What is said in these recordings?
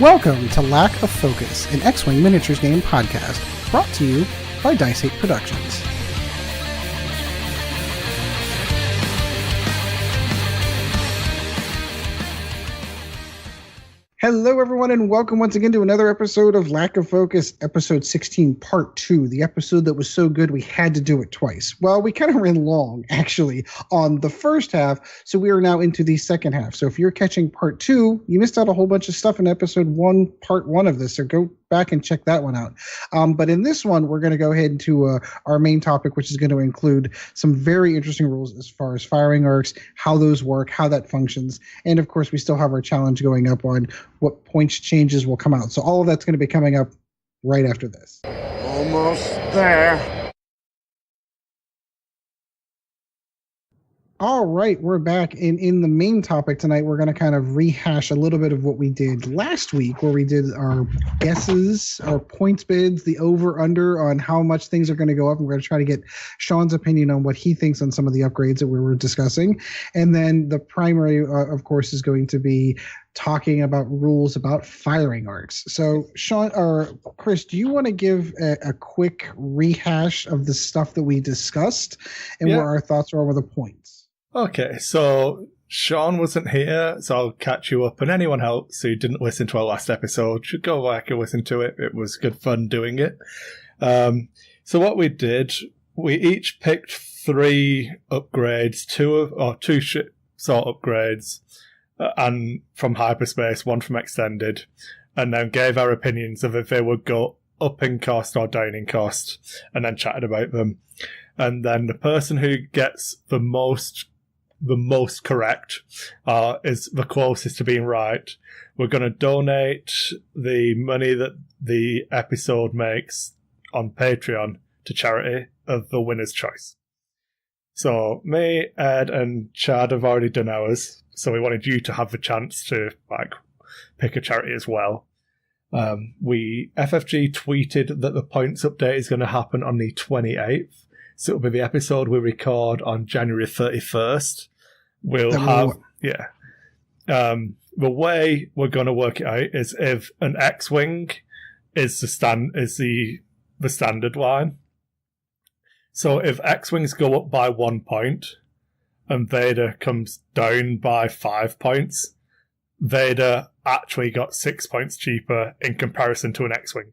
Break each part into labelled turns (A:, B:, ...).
A: Welcome to Lack of Focus, an X-Wing miniatures game podcast, brought to you by Dice 8 Productions. Hello, everyone, and welcome once again to another episode of Lack of Focus, episode 16, part 2, the episode that was so good we had to do it twice. Well, we kind of ran long, actually, on the first half, so we are now into the second half. So if you're catching part 2, you missed out a whole bunch of stuff in episode 1, part 1 of this, so go back and check that one out. But in this one, we're going to go ahead into our main topic, which is going to include some very interesting rules as far as firing arcs, how those work, how that functions, and of course, we still have our challenge going up on what points changes will come out. So all of that's going to be coming up right after this.
B: Almost there.
A: All right, we're back. In the main topic tonight, we're going to kind of rehash a little bit of what we did last week, where we did our guesses, our points bids, the over-under on how much things are going to go up. And we're going to try to get Sean's opinion on what he thinks on some of the upgrades that we were discussing. And then the primary, of course, is going to be talking about rules about firing arcs. So, Sean or Kris, do you want to give a quick rehash of the stuff that we discussed and what our thoughts are over the points?
C: Okay, so Sean wasn't here, so I'll catch you up. And anyone else who didn't listen to our last episode should go back and listen to it. It was good fun doing it. So what we did, we each picked 3 upgrades, two sort upgrades, and from hyperspace, 1 from extended, and then gave our opinions of if they would go up in cost or down in cost, and then chatted about them. And then the person who gets the most correct is the closest to being right. We're going to donate the money that the episode makes on Patreon to charity of the winner's choice. So me, Ed, and Chad have already done ours, so we wanted you to have the chance to pick a charity as well. FFG tweeted that the points update is going to happen on the 28th. So it'll be the episode we record on January 31st. The way we're going to work it out is if an X-Wing is the standard line. So if X-Wings go up by 1 point and Vader comes down by 5 points, Vader actually got 6 points cheaper in comparison to an X-Wing.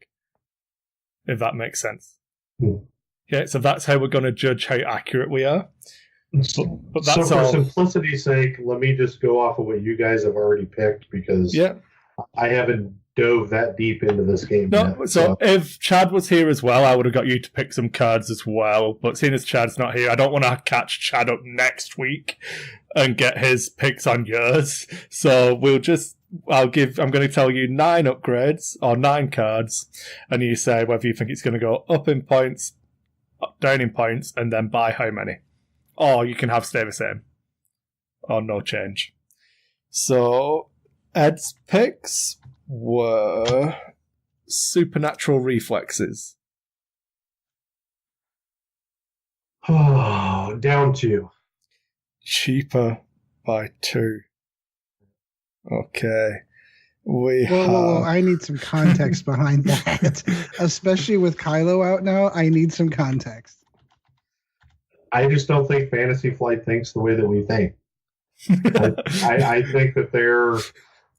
C: If that makes sense. Okay, so that's how we're going to judge how accurate we are. But that's
B: so for
C: all.
B: simplicity's sake, let me just go off of what you guys have already picked, because I haven't dove that deep into this game yet.
C: So if Chad was here as well, I would have got you to pick some cards as well. But seeing as Chad's not here, I don't want to catch Chad up next week and get his picks on yours. So I'm going to tell you 9 upgrades or 9 cards, and you say whether you think it's going to go up in points, down in points, and then by how many. Or you can have stay the same. Or no change. So, Ed's picks were supernatural reflexes.
B: Oh, down 2.
C: Cheaper by 2. Okay.
A: Whoa, I need some context behind that. Especially with Kylo out now, I need some context.
B: I just don't think Fantasy Flight thinks the way that we think. I think that they're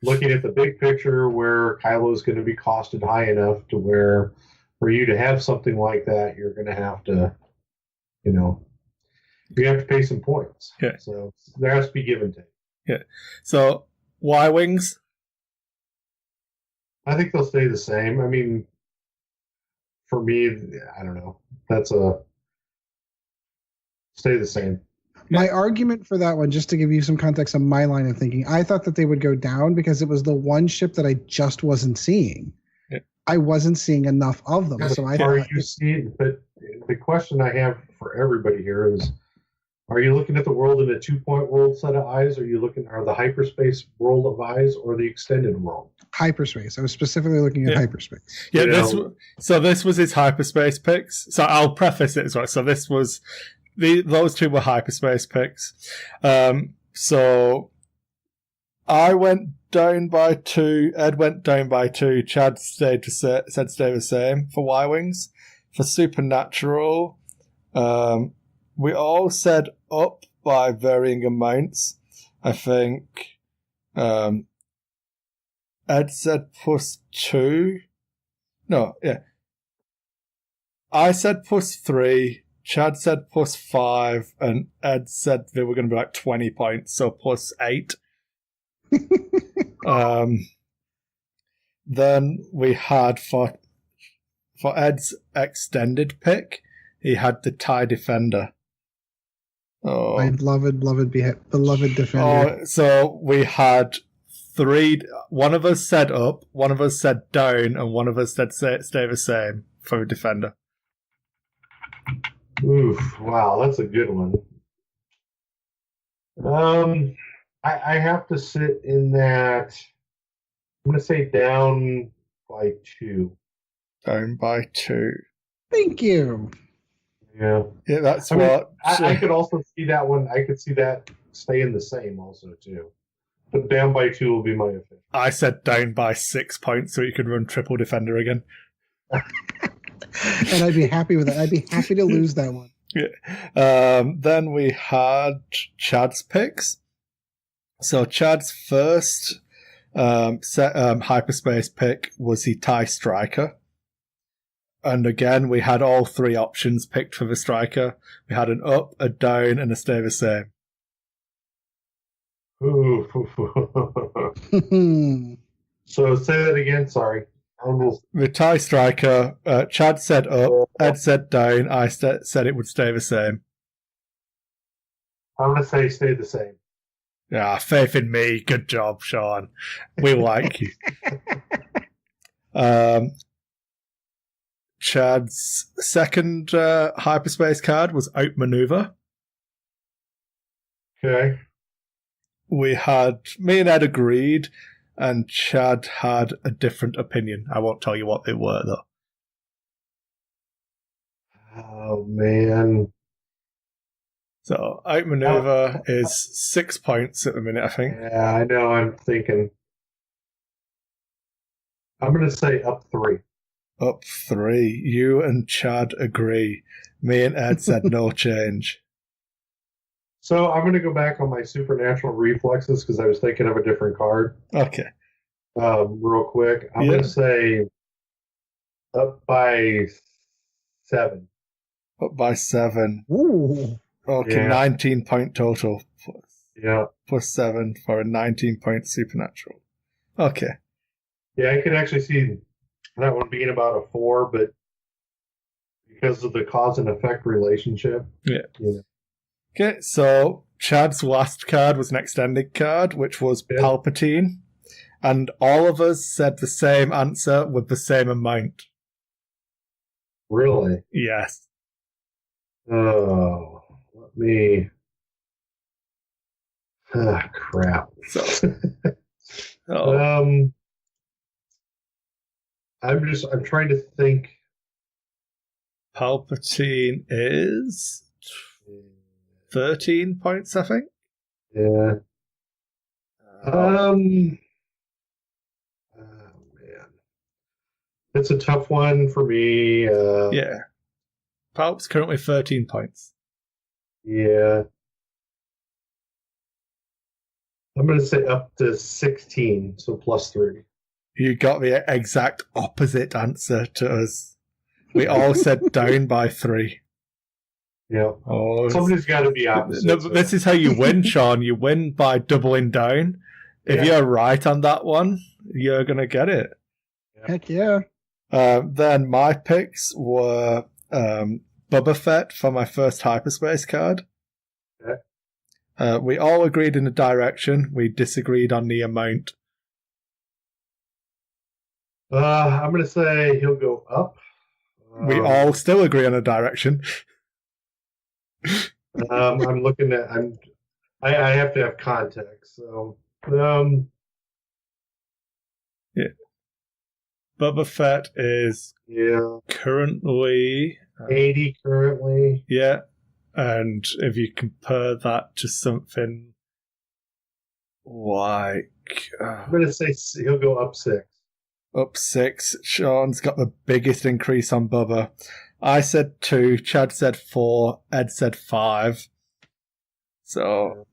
B: looking at the big picture where Kylo is going to be costed high enough to where for you to have something like that, you're going to have to, you have to pay some points.
C: Yeah.
B: So there has to be give and take.
C: Yeah. So Y-Wings?
B: I think they'll stay the same. I mean, for me, I don't know. Stay the same.
A: My argument for that one, just to give you some context on my line of thinking, I thought that they would go down because it was the one ship that I just wasn't seeing. Yeah. I wasn't seeing enough of them. So
B: you seeing? But the question I have for everybody here is: are you looking at the world in a 2-point world set of eyes? Are the hyperspace world of eyes, or the extended world?
A: Hyperspace. I was specifically looking at hyperspace.
C: Yeah. This was his hyperspace picks. So I'll preface it as well. So this was. Those 2 were hyperspace picks. So I went down by 2. Ed went down by 2. Chad said stay the same for Y-Wings. For Supernatural, we all said up by varying amounts. I think Ed said +2. No, yeah. I said +3. Chad said +5. And Ed said they were going to be like 20 points, so +8. Then we had for Ed's extended pick, he had the TIE Defender. Oh,
A: My beloved defender.
C: Oh, so we had 3. One of us said up, one of us said down, and one of us said stay the same for a defender.
B: Oof! Wow, that's a good one. I have to sit in that. I'm going to say down by 2.
C: Down by 2.
A: Thank you.
B: Yeah.
C: Yeah, that's
B: I mean,
C: what.
B: I could also see that one. I could see that staying the same also, too. But down by 2 will be my official.
C: I said down by 6 points so you could run triple defender again.
A: And I'd be happy with it. I'd be happy to lose that one.
C: Yeah. Then we had Chad's picks. So Chad's first hyperspace pick was the TIE Striker. And again, we had all 3 options picked for the Striker. We had an up, a down, and a stay the same.
B: Ooh. So say that again. Sorry.
C: The TIE Striker, Chad said up, Ed said down, I said it would stay the same.
B: I'm going to say stay the same.
C: Yeah, faith in me. Good job, Sean. We like you. Chad's second hyperspace card was Outmaneuver.
B: Okay.
C: Me and Ed agreed, and Chad had a different opinion. I won't tell you what they were, though.
B: Oh, man.
C: So, Outmaneuver is 6 points at the minute, I think.
B: Yeah, I know. I'm thinking. I'm going to say up 3.
C: Up 3. You and Chad agree. Me and Ed said no change.
B: So I'm going to go back on my supernatural reflexes because I was thinking of a different card.
C: Okay.
B: Real quick. I'm going to say up by 7.
C: Up by 7.
A: Ooh.
C: Okay,
B: Yeah.
C: 19 point total.
B: Yeah.
C: Plus 7 for a 19 point supernatural. Okay.
B: Yeah, I could actually see that one being about a 4, but because of the cause and effect relationship.
C: Yeah.
B: You know.
C: Okay, so Chad's last card was an extended card, which was Palpatine. And all of us said the same answer with the same amount.
B: Really?
C: Yes.
B: Oh, let me. Ah, crap.
C: So,
B: I'm trying to think.
C: Palpatine is 13 points, I think.
B: Yeah. Oh man, it's a tough one for me.
C: Yeah. Palp's currently 13 points.
B: Yeah. I'm going to say up to 16, so plus 3.
C: You got the exact opposite answer to us. We all said down by 3.
B: Yeah.
C: Oh,
B: somebody's got to be opposite.
C: No, this is how you win, Sean. You win by doubling down. If you're right on that one, you're going to get it.
A: Heck yeah.
C: Then my picks were Boba Fett for my first hyperspace card.
B: Okay.
C: We all agreed in a direction. We disagreed on the amount.
B: I'm going to say he'll go up.
C: We all still agree on a direction.
B: I'm looking at. I have to have context. So.
C: Yeah. Boba Fett is
B: currently 80 currently.
C: Yeah. And if you compare that to something like
B: I'm going to say he'll go up 6.
C: Up 6. Sean's got the biggest increase on Bubba. I said 2. Chad said 4. Ed said 5. So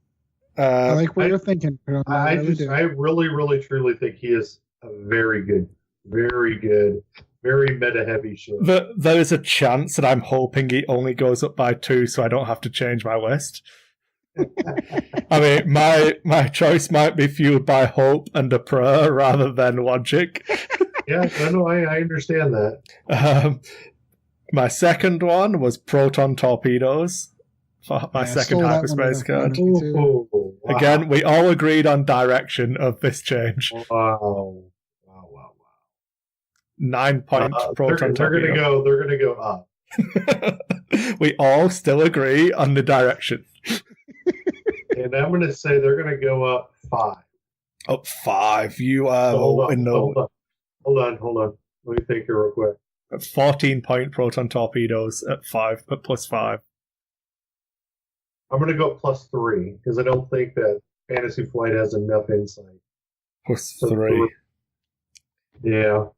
A: I like what you're thinking.
B: I really, really, truly think he is a very good, very meta-heavy show.
C: There is a chance that I'm hoping he only goes up by 2 so I don't have to change my list. I mean, my choice might be fueled by hope and a prayer rather than logic.
B: Yeah, I understand that.
C: My second one was proton torpedoes. For my second hyperspace card.
B: Wow.
C: Again, we all agreed on direction of this change.
B: Wow.
C: 9-point proton torpedo.
B: They're gonna go up.
C: We all still agree on the direction.
B: And I'm gonna say they're gonna go up 5.
C: Up 5. You are
B: Hold on. Let me think here real quick.
C: 14-point proton torpedoes at 5, but plus 5.
B: I'm going to go +3 because I don't think that Fantasy Flight has enough insight.
C: Plus 3.
B: Yeah.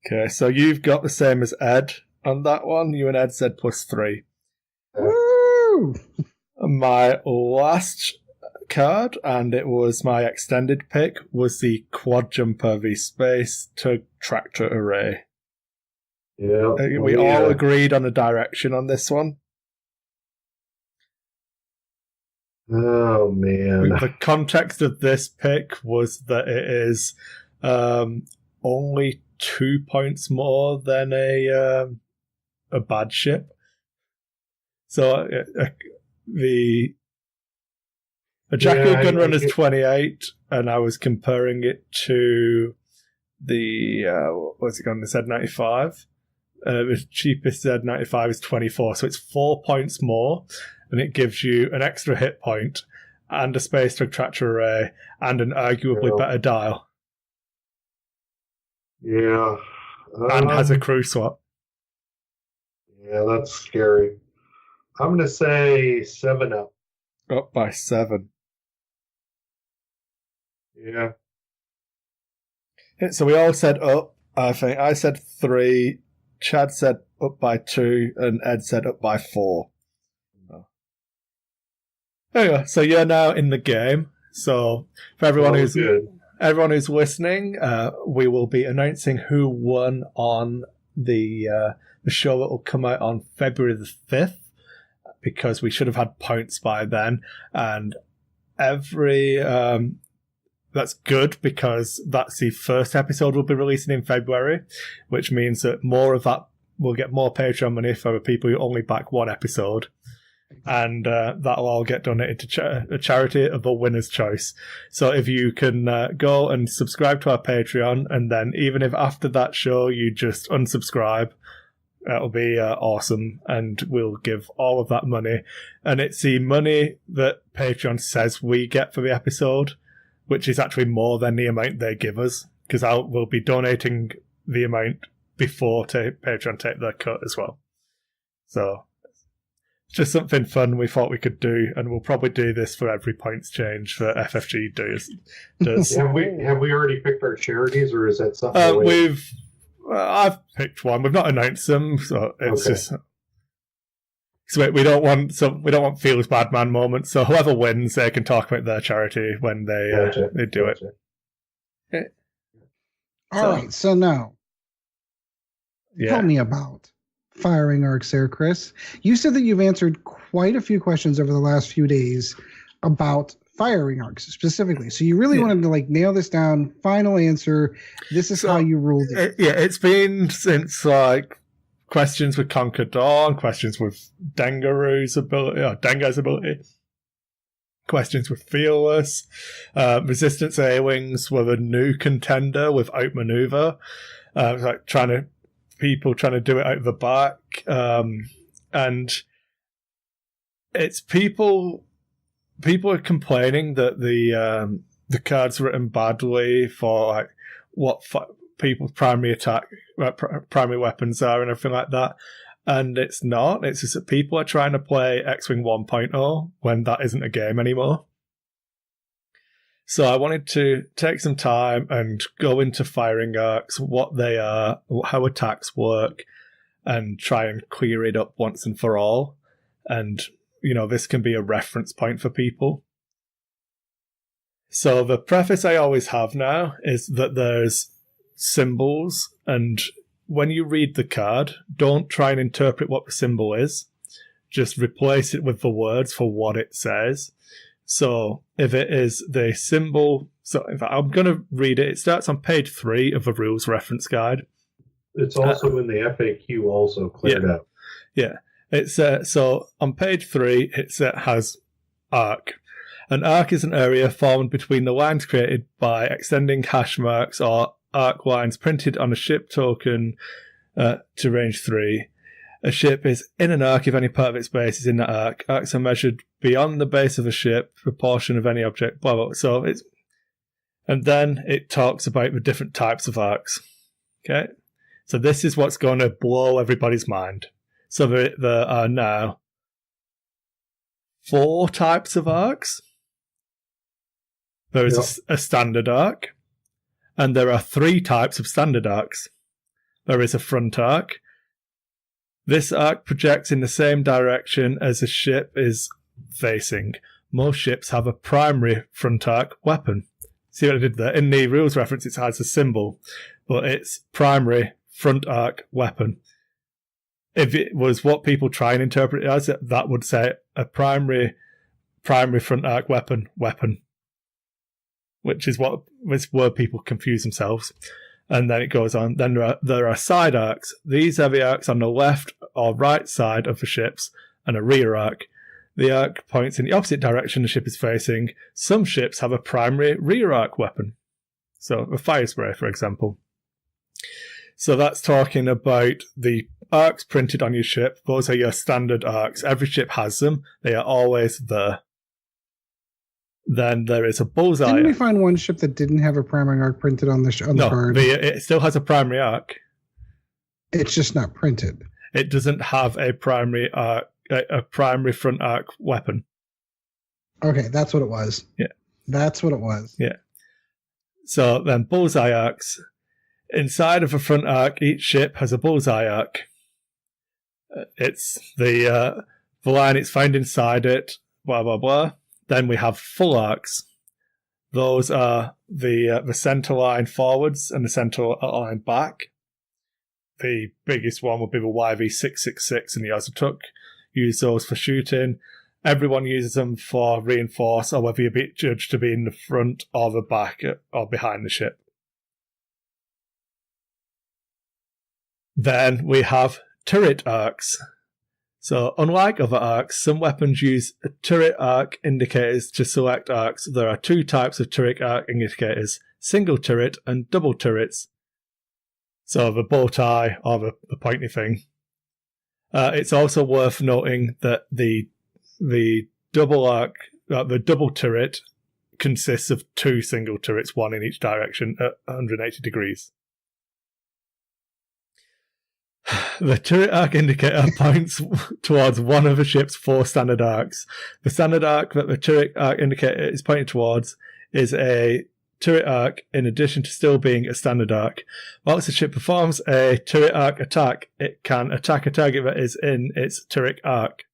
C: Okay, so you've got the same as Ed on that one. You and Ed said +3.
A: Woo!
C: My last card, and it was my extended pick, was the Quad Jumper v Space Tug Tractor Array.
B: Yeah.
C: We all agreed on a direction on this one.
B: Oh, man.
C: The context of this pick was that it is only 2 points more than a bad ship. So the Jackal Gunrunner is 28, and I was comparing it to the what's it called? The Z95. The cheapest Z95 is 24, so it's 4 points more. And it gives you an extra hit point and a space tug tractor array and an arguably better dial.
B: Yeah.
C: And has a crew swap.
B: Yeah, that's scary. I'm going to say 7 up.
C: Up by 7.
B: Yeah.
C: So we all said up, I think. I said 3. Chad said up by 2. And Ed said up by 4. Anyway, so you're now in the game. So for everyone who's listening, we will be announcing who won on the show that will come out on February the 5th, because we should have had points by then. And that's good, because that's the first episode we'll be releasing in February, which means that more of that will get more Patreon money for the people who only back one episode. And that'll all get donated to a charity of a winner's choice. So if you can go and subscribe to our Patreon, and then even if after that show you just unsubscribe, that'll be awesome, and we'll give all of that money. And it's the money that Patreon says we get for the episode, which is actually more than the amount they give us, because we'll be donating the amount before Patreon take their cut as well. So it's just something fun we thought we could do, and we'll probably do this for every points change that FFG does.
B: Have we already picked our charities, or is that something
C: I've picked one. We've not announced them, so it's just. So we don't want feels bad man moments. So whoever wins, they can talk about their charity when they do it. Okay.
A: All right. So now, tell me about firing arcs there, Kris. You said that you've answered quite a few questions over the last few days about firing arcs specifically. So you really wanted to nail this down. Final answer. This is how you ruled it.
C: It's been since questions with Conquer Dawn, questions with Dengaru's ability, or Dengar's ability, questions with Fearless, Resistance A-Wings were a new contender with Outmaneuver, people trying to do it out the back, and it's people are complaining that the card's written badly for what people's primary weapons are and everything like that, and it's not. It's just that people are trying to play X-Wing 1.0 when that isn't a game anymore. So I wanted to take some time and go into firing arcs, what they are, how attacks work, and try and clear it up once and for all. And, this can be a reference point for people. So the preface I always have now is that there's symbols, and when you read the card, don't try and interpret what the symbol is. Just replace it with the words for what it says. So if it is the symbol, so in fact, I'm going to read it. It starts on page 3 of the rules reference guide.
B: It's also in the FAQ also cleared up.
C: Yeah. It's so on page 3, it has arc. An arc is an area formed between the lines created by extending hash marks or arc lines printed on a ship token to range 3. A ship is in an arc if any part of its base is in that arc. Arcs are measured beyond the base of a ship, proportion of any object, blah, blah. So and then it talks about the different types of arcs. Okay? So this is what's going to blow everybody's mind. So there are now 4 types of arcs. There is a standard arc, and there are 3 types of standard arcs. There is a front arc. This arc projects in the same direction as a ship is facing. Most ships have a primary front arc weapon. See what I did there? In the rules reference, it has a symbol, but it's primary front arc weapon. If it was what people try and interpret it as, that would say a primary front arc weapon, which is where people confuse themselves. And then it goes on. Then there are side arcs. These are the arcs on the left or right side of the ships, and a rear arc. The arc points in the opposite direction the ship is facing. Some ships have a primary rear arc weapon. So a fire spray, for example. So that's talking about the arcs printed on your ship. Those are your standard arcs. Every ship has them. They are always there. Then there is a bullseye.
A: Didn't we find one ship that didn't have a primary arc printed on the card?
C: It still has a primary arc.
A: It's just not printed.
C: It doesn't have a primary arc, a primary front arc weapon.
A: Okay, that's what it was.
C: Yeah.
A: That's what it was.
C: Yeah. So then bullseye arcs. Inside of a front arc, each ship has a bullseye arc. It's the line it's found inside it, blah, blah, blah. Then we have full arcs. Those are the center line forwards and the center line back. The biggest one would be the YV666 and the Ozotuk. Use those for shooting. Everyone uses them for reinforce, or whether you're judged to be in the front or the back or behind the ship. Then we have turret arcs. So, unlike other arcs, some weapons use turret arc indicators to select arcs. There are 2 types of turret arc indicators, single turret and double turrets. So, the bow tie or the pointy thing. It's also worth noting that the double arc, the double turret consists of 2 single turrets, one in each direction at 180 degrees. The turret arc indicator points towards one of the ship's 4 standard arcs. The standard arc that the turret arc indicator is pointing towards is a turret arc in addition to still being a standard arc. Whilst the ship performs a turret arc attack, it can attack a target that is in its turret arc.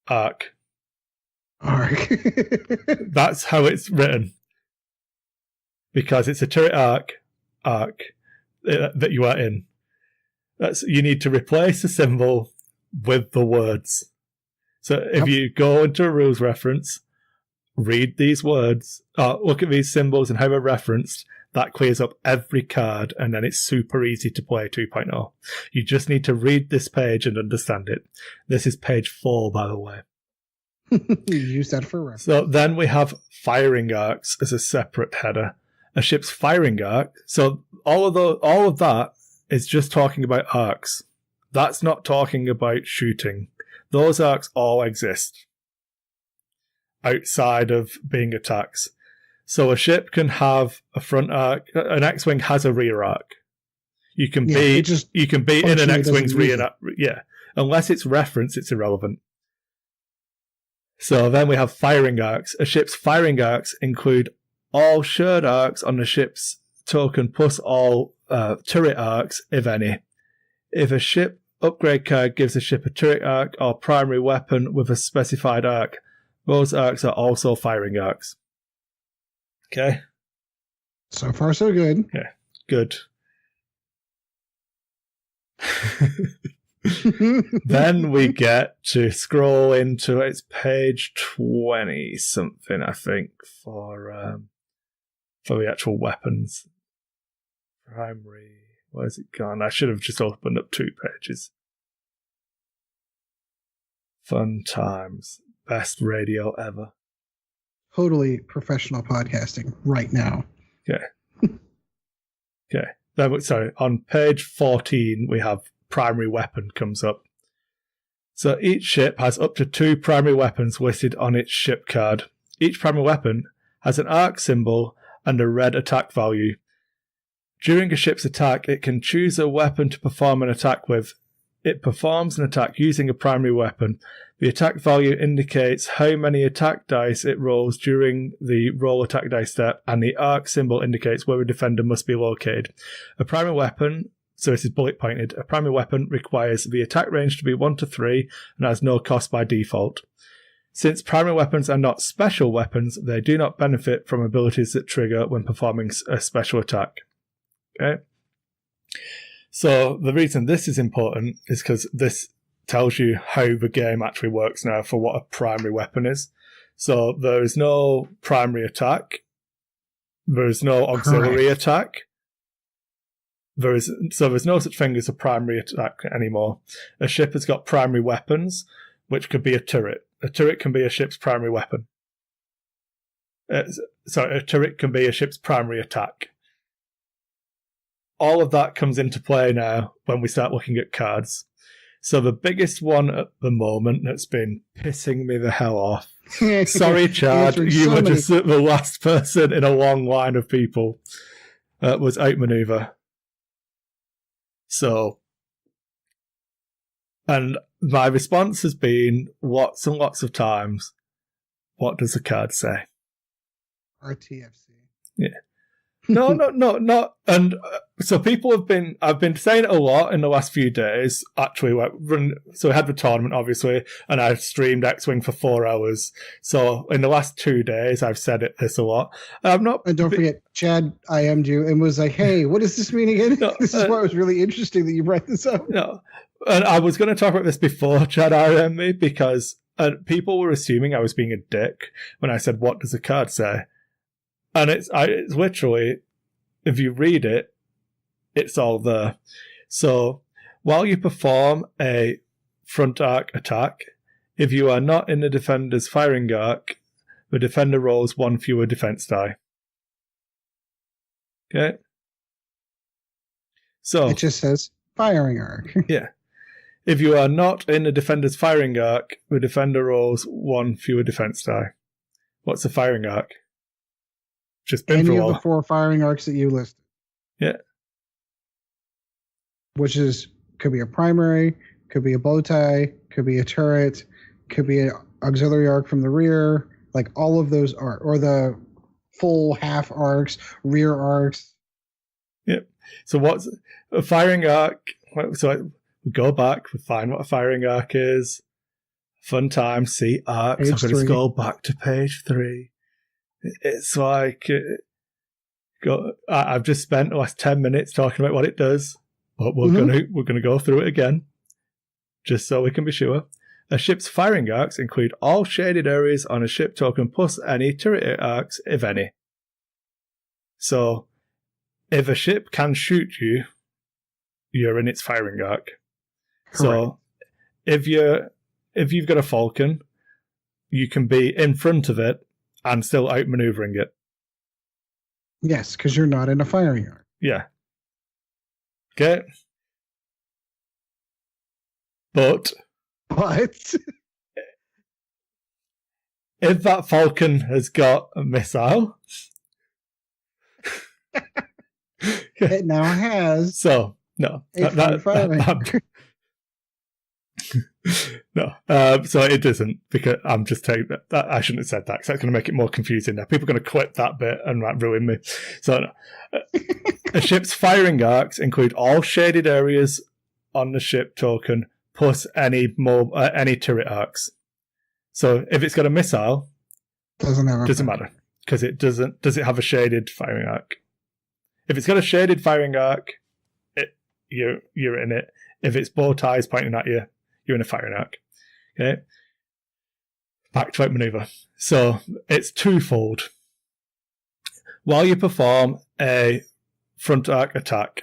C: Arc. That's how it's written. Because it's a turret arc that you are in. You need to replace the symbol with the words. So if you go into a rules reference, read these words, look at these symbols and how they're referenced, that clears up every card, and then it's super easy to play 2.0. You just need to read this page and understand it. This is page 4, by the way.
A: Use that for reference.
C: So then we have firing arcs as a separate header. A ship's firing arc. So all of that is just talking about arcs. That's not talking about shooting. Those arcs all exist outside of being attacks. So a ship can have a front arc. An X-wing has a rear arc. You can be in an X-wing's rear arc. Yeah, unless it's referenced, it's irrelevant. So then we have firing arcs. A ship's firing arcs include all shared arcs on the ship's token plus all turret arcs, if any. If a ship upgrade card gives a ship a turret arc or primary weapon with a specified arc, those arcs are also firing arcs. Okay?
A: So far, so good.
C: Yeah, good. Then we get to scroll into it's page 20 something, I think, for the actual weapons. Primary. Where's it gone? I should have just opened up 2 pages. Fun times. Best radio ever.
A: Totally professional podcasting right now.
C: Okay. Okay. Then, sorry, on page 14, we have primary weapon comes up. So each ship has up to 2 primary weapons listed on its ship card. Each primary weapon has an arc symbol and a red attack value. During a ship's attack, it can choose a weapon to perform an attack with. It performs an attack using a primary weapon. The attack value indicates how many attack dice it rolls during the roll attack dice step, and the arc symbol indicates where a defender must be located. A primary weapon, so this is bullet pointed, a primary weapon requires the attack range to be 1 to 3 and has no cost by default. Since primary weapons are not special weapons, they do not benefit from abilities that trigger when performing a special attack. Okay? So the reason this is important is because this tells you how the game actually works now for what a primary weapon is. So there is no primary attack. There is no auxiliary attack. There's no such thing as a primary attack anymore. A ship has got primary weapons, which could be a turret. A turret can be a ship's primary weapon. A turret can be a ship's primary attack. All of that comes into play now when we start looking at cards. So the biggest one at the moment that's been pissing me the hell off. Sorry, Chad, you were just the last person in a long line of people. Was outmaneuver. So, and my response has been lots and lots of times, what does the card say?
A: RTFC.
C: Yeah. No, not. And so I've been saying it a lot in the last few days, actually. So I had the tournament, obviously, and I streamed X-Wing for 4 hours. So in the last 2 days, I've said this a lot. I'm not.
A: And don't forget, Chad IM'd you and was like, hey, what does this mean again? No, this is why it was really interesting that you brought this up.
C: No. And I was going to talk about this before Chad IM'd me because people were assuming I was being a dick when I said, what does the card say? And it's literally, if you read it, it's all there. So, while you perform a front arc attack, if you are not in the defender's firing arc, the defender rolls 1 fewer defense die. Okay? So,
A: it just says firing arc.
C: Yeah. If you are not in the defender's firing arc, the defender rolls 1 fewer defense die. What's the firing arc? Just been
A: any of the 4 firing arcs that you listed.
C: Yeah.
A: Which could be a primary, could be a bow tie, could be a turret, could be an auxiliary arc from the rear, like all of those are, or the full half arcs, rear arcs.
C: Yep. So what's a firing arc? So we go back, we find what a firing arc is. Fun time, see arcs. I'm going to go back to page 3. It's like, I've just spent the last 10 minutes talking about what it does, but we're gonna go through it again, just so we can be sure. A ship's firing arcs include all shaded areas on a ship token plus any turret arcs, if any. So, if a ship can shoot you, you're in its firing arc. Correct. So, if you've got a Falcon, you can be in front of it and still outmaneuvering it.
A: Yes, because you're not in a firing arc.
C: Yeah. Okay. But if that Falcon has got a missile,
A: it now has.
C: So no, No. So it doesn't, because I'm just taking that. I shouldn't have said that, because that's going to make it more confusing now. People are going to clip that bit and ruin me. So a ship's firing arcs include all shaded areas on the ship token, plus any turret arcs. So if it's got a missile, doesn't matter, because it doesn't. Does it have a shaded firing arc? If it's got a shaded firing arc, you're in it. If it's bow ties pointing at you, you're in a firing arc. Okay. Back to outmaneuver. So it's twofold. While you perform a front arc attack,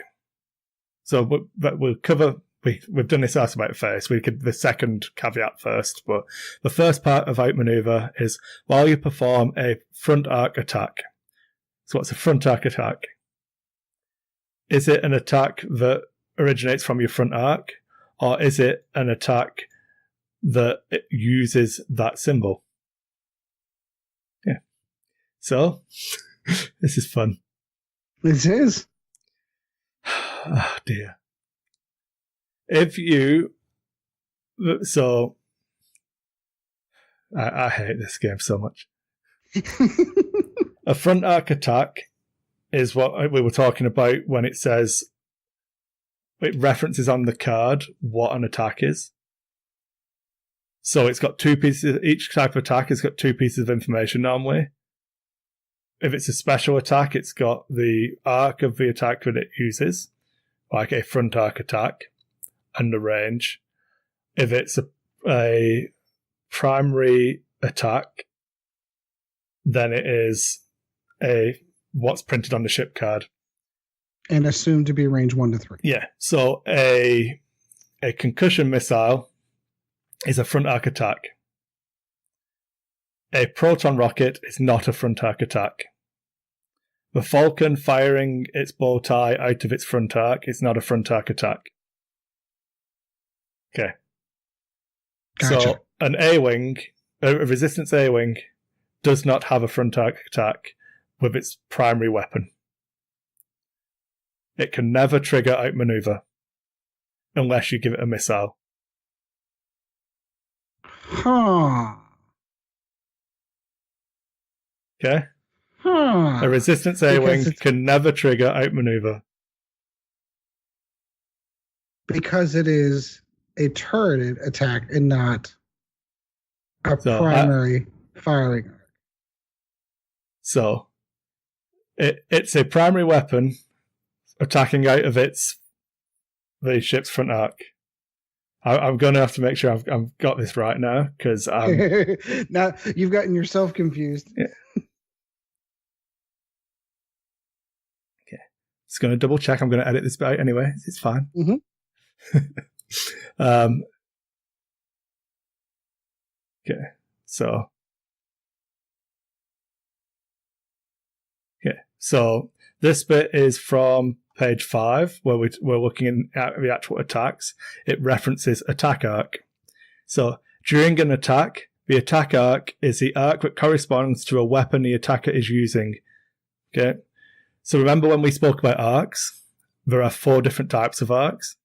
C: so we'll cover. We've done this about first. We could the second caveat first, but the first part of outmaneuver is while you perform a front arc attack. So what's a front arc attack? Is it an attack that originates from your front arc, or is it an attack that uses that symbol? Yeah. So this is fun.
A: This is.
C: Oh dear. If you, so I hate this game so much. A front arc attack is what we were talking about when it says, it references on the card what an attack is. So it's got two pieces, each type of attack has got two pieces of information normally. If it's a special attack, it's got the arc of the attack that it uses, like a front arc attack, and the range. If it's a primary attack, then it is what's printed on the ship card.
A: And assumed to be range 1 to 3.
C: Yeah. So a concussion missile is a front arc attack. A proton rocket is not a front arc attack. The Falcon firing its bow tie out of its front arc is not a front arc attack. Okay.
A: Gotcha.
C: So an A-wing, a resistance A-wing, does not have a front arc attack with its primary weapon. It can never trigger outmaneuver unless you give it a missile.
A: Huh.
C: Okay?
A: Huh.
C: A resistance A-wing can never trigger outmaneuver.
A: Because it is a turreted attack and not a primary firing arc.
C: So, it's a primary weapon attacking out of the ship's front arc. I'm going to have to make sure I've got this right now, because
A: now you've gotten yourself confused.
C: Yeah. Okay, just going to double check. I'm going to edit this bit out anyway. It's fine.
A: Mm-hmm.
C: Okay, so this bit is from page 5, where we're looking at the actual attacks. It references attack arc. So during an attack, the attack arc is the arc that corresponds to a weapon the attacker is using. Okay, so remember when we spoke about arcs, there are 4 different types of arcs.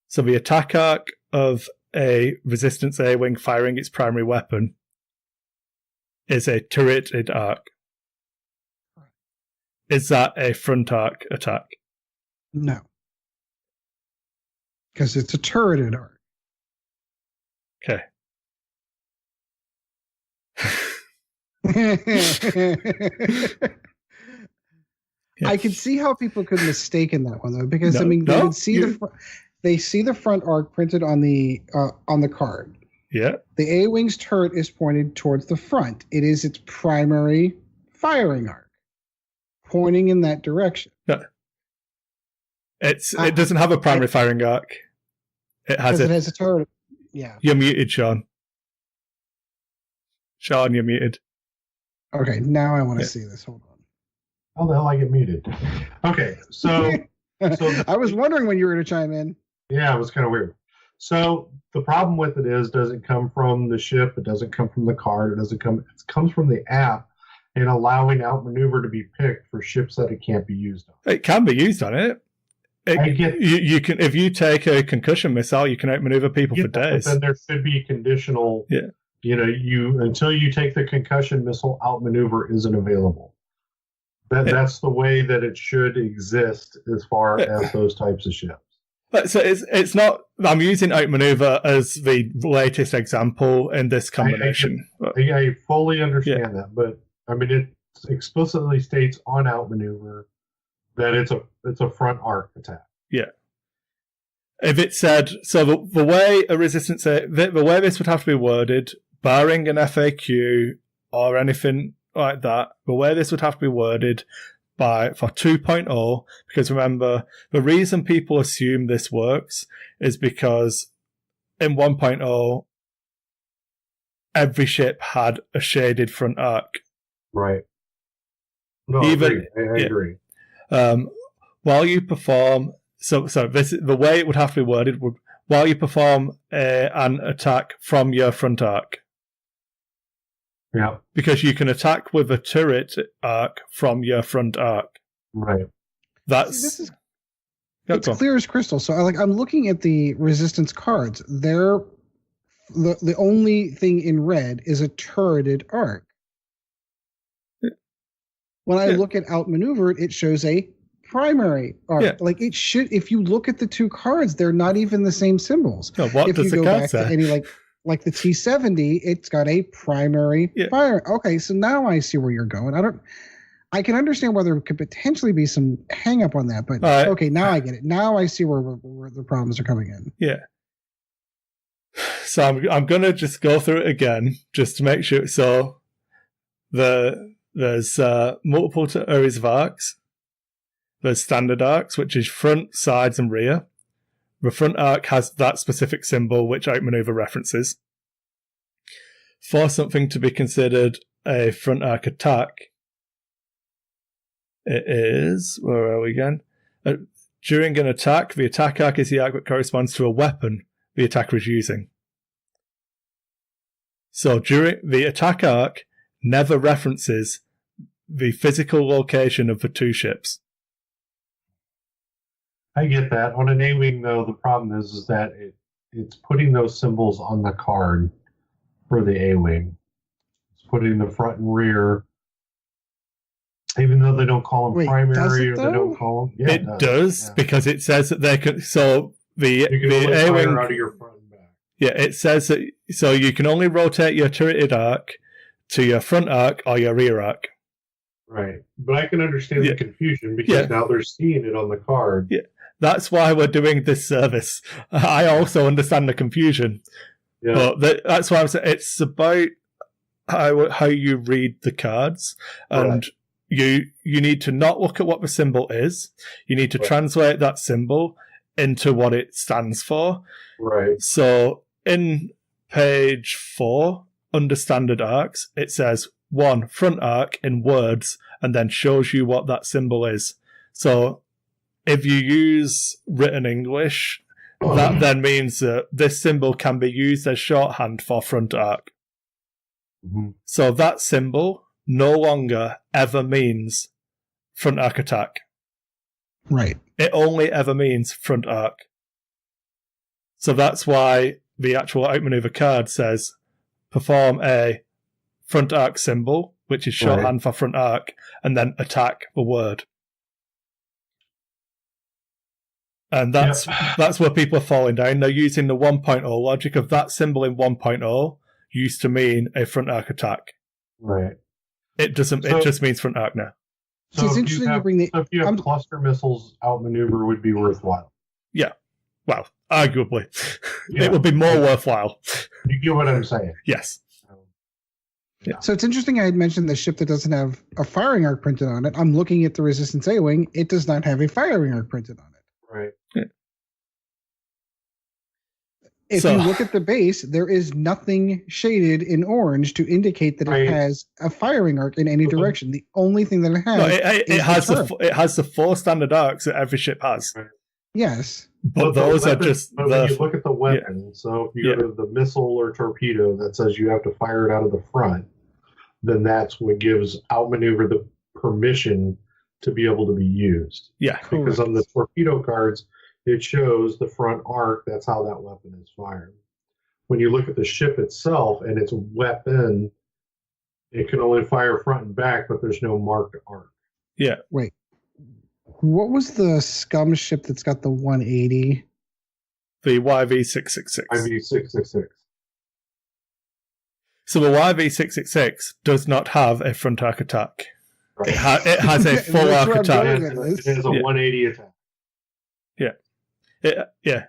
C: So the attack arc of a resistance A-wing firing its primary weapon is a turreted arc. Is that a front arc attack?
A: No. Because it's a turreted arc.
C: Okay.
A: I could see how people could mistake in that one, though, because they see the front arc printed on the card.
C: Yeah.
A: The A-wing's turret is pointed towards the front. It is its primary firing arc, pointing in that direction.
C: No. It doesn't have a primary firing arc. It has
A: a turret. Yeah.
C: You're muted, Sean. Sean, you're muted.
A: Okay, now I want to see this. Hold on.
B: How the hell I get muted? Okay, so
A: I was wondering when you were going to chime in.
B: Yeah, it was kind of weird. So the problem with it doesn't come from the ship. It doesn't come from the card. It comes from the app and allowing outmaneuver to be picked for ships that it can't be used on.
C: It can be used on it.
B: I get
C: you can, if you take a concussion missile, you can outmaneuver people for days.
B: But then there should be conditional.
C: Yeah.
B: Until you take the concussion missile, outmaneuver isn't available. That's the way that it should exist as far as those types of ships.
C: But so it's not. I'm using outmaneuver as the latest example in this combination.
B: I fully understand that, but I mean it explicitly states on outmaneuver that it's a front arc attack.
C: Yeah. If it said so, the way a resistance, the way this would have to be worded, barring an FAQ or anything like that, the way this would have to be worded for 2.0, because remember, the reason people assume this works is because in 1.0, every ship had a shaded front arc.
B: Right. No, I agree.
C: While you perform, the way it would have to be worded would, while you perform an attack from your front arc.
B: Yeah.
C: Because you can attack with a turret arc from your front arc.
B: Right.
C: That's
A: it's clear as crystal. So I'm looking at the resistance cards. They're the only thing in red is a turreted arc. When I look at outmaneuvered, it shows a primary arc. Yeah. Like it should. If you look at the two cards, they're not even the same symbols.
C: No, what
A: if
C: does
A: you
C: the
A: go
C: card
A: back
C: say?
A: to any like the T-70, it's got a primary fire. Okay, so now I see where you're going. I can understand why there could potentially be some hang up on that, but okay, now I get it. Now I see where the problems are coming in.
C: Yeah. So I'm gonna just go through it again just to make sure. So there's multiple areas of arcs. There's standard arcs, which is front, sides, and rear. The front arc has that specific symbol, which outmaneuver references. For something to be considered a front arc attack, it is, where are we again? During an attack, the attack arc is the arc that corresponds to a weapon the attacker is using. So during the attack arc never references the physical location of the two ships.
B: I get that. On an A-wing, though, the problem is that it's putting those symbols on the card for the A-wing. It's putting the front and rear, even though they don't call them primary, or they don't call them. Yeah,
C: it does because it says that they can. So the A-wing
B: out of your front and back.
C: Yeah, it says that. So you can only rotate your turreted arc to your front arc or your rear arc.
B: Right, but I can understand the confusion because now they're seeing it on the card.
C: Yeah. That's why we're doing this service. I also understand the confusion. Yeah. But that's why I'm saying it's about how you read the cards. And you need to not look at what the symbol is. You need to translate that symbol into what it stands for.
B: Right.
C: So in page 4, under standard arcs, it says 1 front arc in words and then shows you what that symbol is. So if you use written English, that then means that this symbol can be used as shorthand for front arc.
B: Mm-hmm.
C: So that symbol no longer ever means front arc attack.
A: Right.
C: It only ever means front arc. So that's why the actual outmaneuver card says perform a front arc symbol, which is shorthand for front arc, and then attack the word. And that's where people are falling down. They're using the 1.0 logic of that symbol in 1.0 used to mean a front arc attack.
B: Right.
C: It doesn't. It just means front arc now.
A: So it's interesting to bring
B: if you have cluster missiles, outmaneuver would be worthwhile.
C: Yeah. Well, arguably, it would be more worthwhile.
B: You get what I'm saying?
C: Yes.
A: Yeah. So it's interesting I had mentioned the ship that doesn't have a firing arc printed on it. I'm looking at the Resistance A-Wing. It does not have a firing arc printed on it.
B: Right.
C: Yeah.
A: If you look at the base, there is nothing shaded in orange to indicate that it has a firing arc in any direction. The only thing that it has
C: it has the 4 standard arcs that every ship has.
B: Right.
A: Yes.
C: But those are just
B: when you look at the weapon, so if you go to the missile or torpedo that says you have to fire it out of the front, then that's what gives outmaneuver the permission to be able to be used.
C: Yeah.
B: Because on the torpedo cards, it shows the front arc. That's how that weapon is fired. When you look at the ship itself and its weapon, it can only fire front and back, but there's no marked arc.
C: Yeah.
A: Wait. What was the scum ship that's got the 180?
C: The YV-666.
B: YV-666.
C: So the YV-666 does not have a front arc attack. Right. It has a full arc attack.
B: It has a 180 attack.
C: Yeah.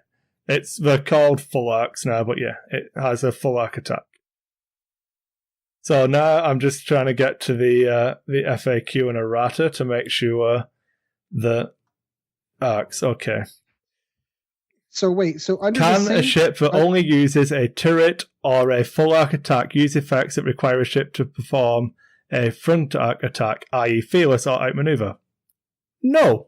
C: They're called full arcs now, but yeah, it has a full arc attack. So now I'm just trying to get to the FAQ and errata to make sure the arcs. Okay.
A: So wait, so under
C: can a ship that only uses a turret or a full arc attack use effects that require a ship to perform a front arc attack, i.e. fearless or outmaneuver? No.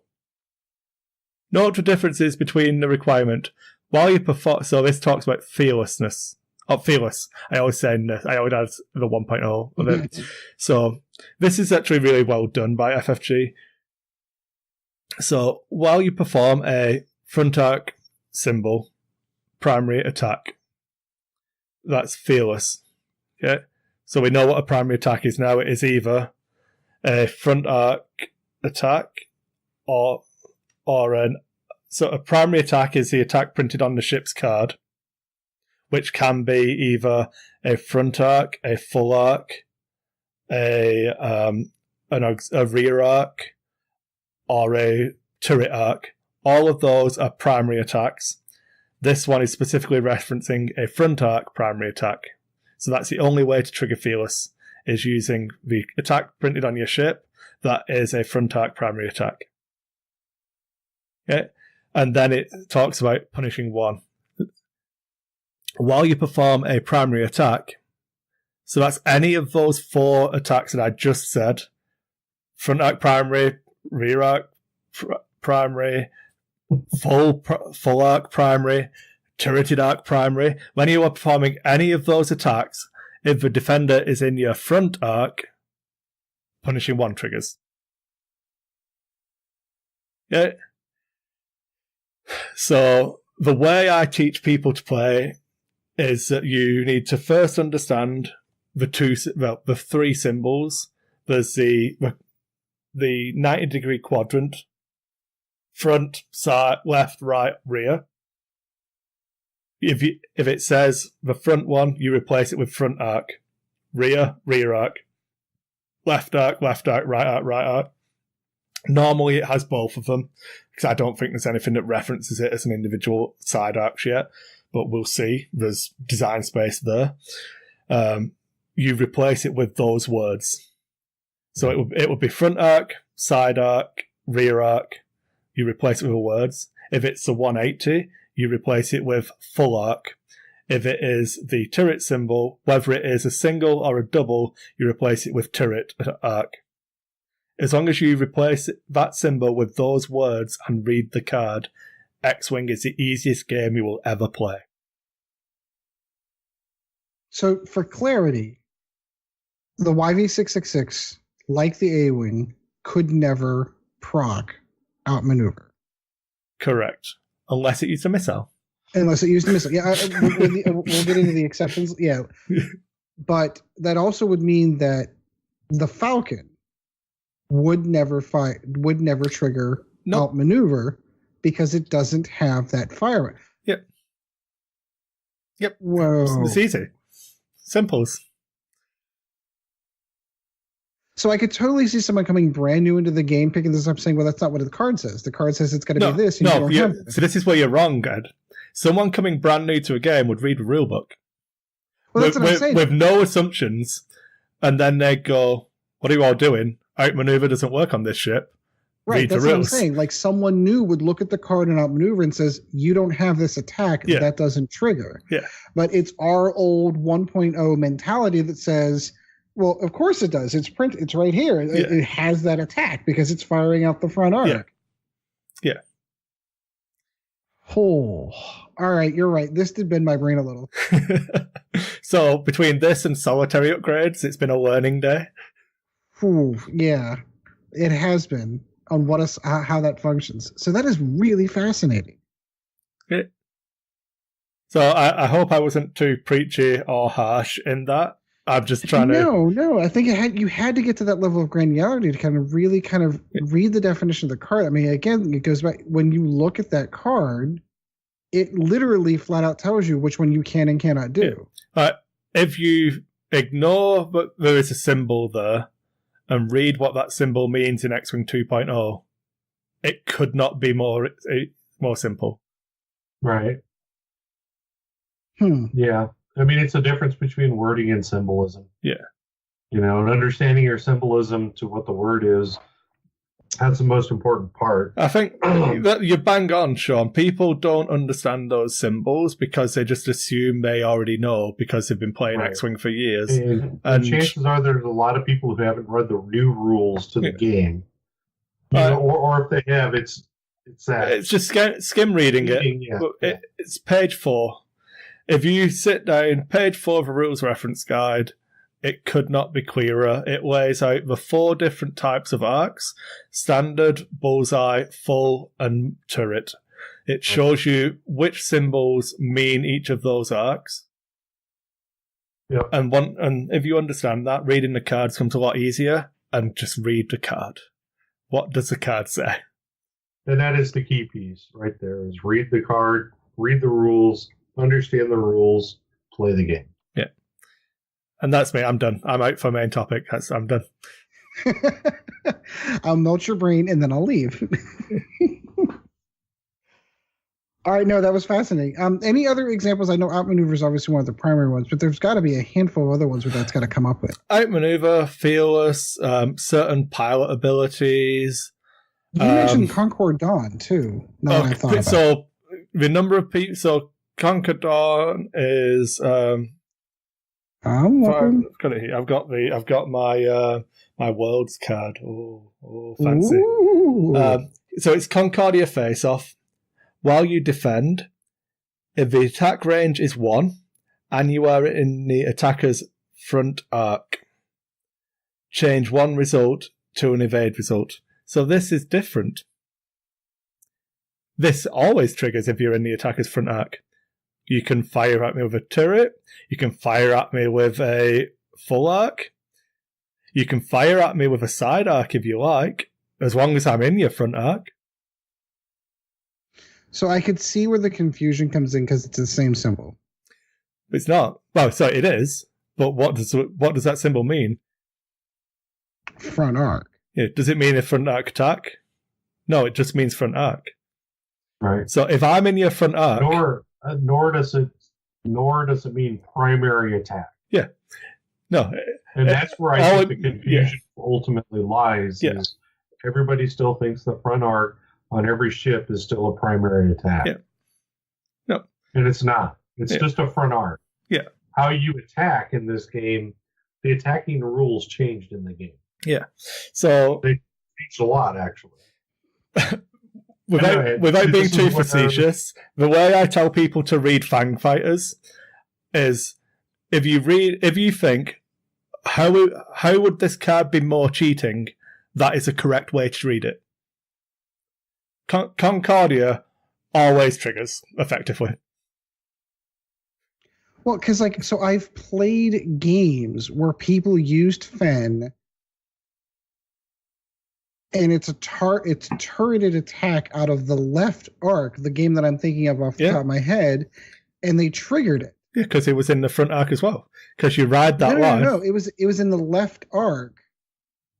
C: Note the differences between the requirement. While you perform, so this talks about fearlessness. Oh, fearless. I always say this. I always add the 1.0 of it. So this is actually really well done by FFG. So while you perform a front arc symbol primary attack, that's fearless. Okay. So we know what a primary attack is now. It is either a front arc attack or so a primary attack is the attack printed on the ship's card, which can be either a front arc, a full arc, a rear arc, or a turret arc. All of those are primary attacks. This one is specifically referencing a front arc primary attack. So that's the only way to trigger fearless, is using the attack printed on your ship that is a front arc primary attack. Okay? And then it talks about punishing one. While you perform a primary attack, so that's any of those 4 attacks that I just said, front arc primary, rear arc primary, full arc primary, turreted arc primary, when you are performing any of those attacks, if the defender is in your front arc, punishing one triggers. Yeah. So the way I teach people to play is that you need to first understand the 3 symbols. There's the 90-degree quadrant, front, side, left, right, rear. If it says the front one, you replace it with front arc, rear arc, left arc, right arc. Normally it has both of them, because I don't think there's anything that references it as an individual side arcs yet, but we'll see. There's design space there. You replace it with those words. So it would be front arc, side arc, rear arc. You replace it with the words. If it's a 180, you replace it with full arc. If it is the turret symbol, whether it is a single or a double, you replace it with turret arc. As long as you replace that symbol with those words and read the card, X-Wing is the easiest game you will ever play.
A: So, for clarity, the YV-666, like the A-Wing, could never proc outmaneuver.
C: Correct. Unless it used a missile.
A: Unless it used a missile. Yeah, we'll get into the exceptions. Yeah. But that also would mean that the Falcon would never trigger outmaneuver because it doesn't have that fire.
C: Yep.
A: Whoa.
C: It's easy. Simples.
A: So I could totally see someone coming brand new into the game, picking this up, saying, well, that's not what the card says. The card says it's got to be this.
C: So this is where you're wrong, Ed. Someone coming brand new to a game would read the rulebook.
A: Well, that's what I'm saying.
C: With no assumptions, and then they go, what are you all doing? Outmaneuver doesn't work on this ship.
A: Right, that's what I'm saying. Like, someone new would look at the card and outmaneuver and says, you don't have this attack, that doesn't trigger.
C: Yeah.
A: But it's our old 1.0 mentality that says, well, of course it does. It's printed. It's right here. It has that attack because it's firing out the front arc.
C: Yeah.
A: Oh, all right. You're right. This did bend my brain a little.
C: So between this and solitary upgrades, it's been a learning day.
A: Ooh, yeah, it has been. on how that functions. So that is really fascinating.
C: Yeah. So I hope I wasn't too preachy or harsh in that. I'm just trying to...
A: No. I think you had to get to that level of granularity to kind of really read the definition of the card. I mean, again, it goes back, when you look at that card, it literally flat out tells you which one you can and cannot do.
C: If you ignore that there is a symbol there and read what that symbol means in X-Wing 2.0, it could not be more simple.
B: Right. Yeah. I mean, it's a difference between wording and symbolism.
C: Yeah.
B: And understanding your symbolism to what the word is, that's the most important part.
C: I think that you're bang on, Sean. People don't understand those symbols because they just assume they already know because they've been playing X-Wing for years.
B: And chances are there's a lot of people who haven't read the new rules to the game. Or if they have, it's that. It's
C: just skim reading it. It's page 4. If you sit down, page 4 of a rules reference guide, it could not be clearer. It lays out the 4 different types of arcs: standard, bullseye, full, and turret. It shows you which symbols mean each of those arcs.
B: Yep.
C: And if you understand that, reading the cards comes a lot easier, and just read the card. What does the card say?
B: And that is the key piece right there, is read the card, read the rules, understand the rules, play the game.
C: Yeah. And that's me. I'm done. I'm out for main topic. I'm done.
A: I'll melt your brain and then I'll leave. All right. No, that was fascinating. Any other examples? I know outmaneuver is obviously one of the primary ones, but there's got to be a handful of other ones where that's got to come up with.
C: Outmaneuver, fearless, certain pilot abilities.
A: You mentioned Concord Dawn too.
C: So the number of people. So Concord Dawn is.
A: I'm looking.
C: I've got it here. I've got my my worlds card. Oh, fancy. So it's Concordia face off. While you defend, if the attack range is 1 and you are in the attacker's front arc, change 1 result to an evade result. So this is different. This always triggers if you're in the attacker's front arc. You can fire at me with a turret. You can fire at me with a full arc. You can fire at me with a side arc if you like, as long as I'm in your front arc.
A: So I could see where the confusion comes in because it's the same symbol.
C: It's not. Well, so it is. But what does that symbol mean?
A: Front arc.
C: Yeah. Does it mean a front arc attack? No, it just means front arc.
B: Right.
C: So if I'm in your front arc,
B: nor does it mean primary attack.
C: Yeah. No.
B: And that's where I think the confusion ultimately lies.
C: Yeah.
B: Is everybody still thinks the front arc on every ship is still a primary attack.
C: Yeah. No.
B: And it's not. It's just a front arc.
C: Yeah.
B: How you attack in this game, the attacking rules changed in the game.
C: Yeah. So
B: they changed a lot, actually.
C: Without being too facetious, the way I tell people to read Fang Fighters is if you think how would this card be more cheating, that is a correct way to read it. Concordia always triggers effectively.
A: Well, because so I've played games where people used Fen, and it's a turreted attack out of the left arc, the game that I'm thinking of off the top of my head, and they triggered it.
C: Yeah, because it was in the front arc as well. Because you ride that line.
A: No, it was in the left arc,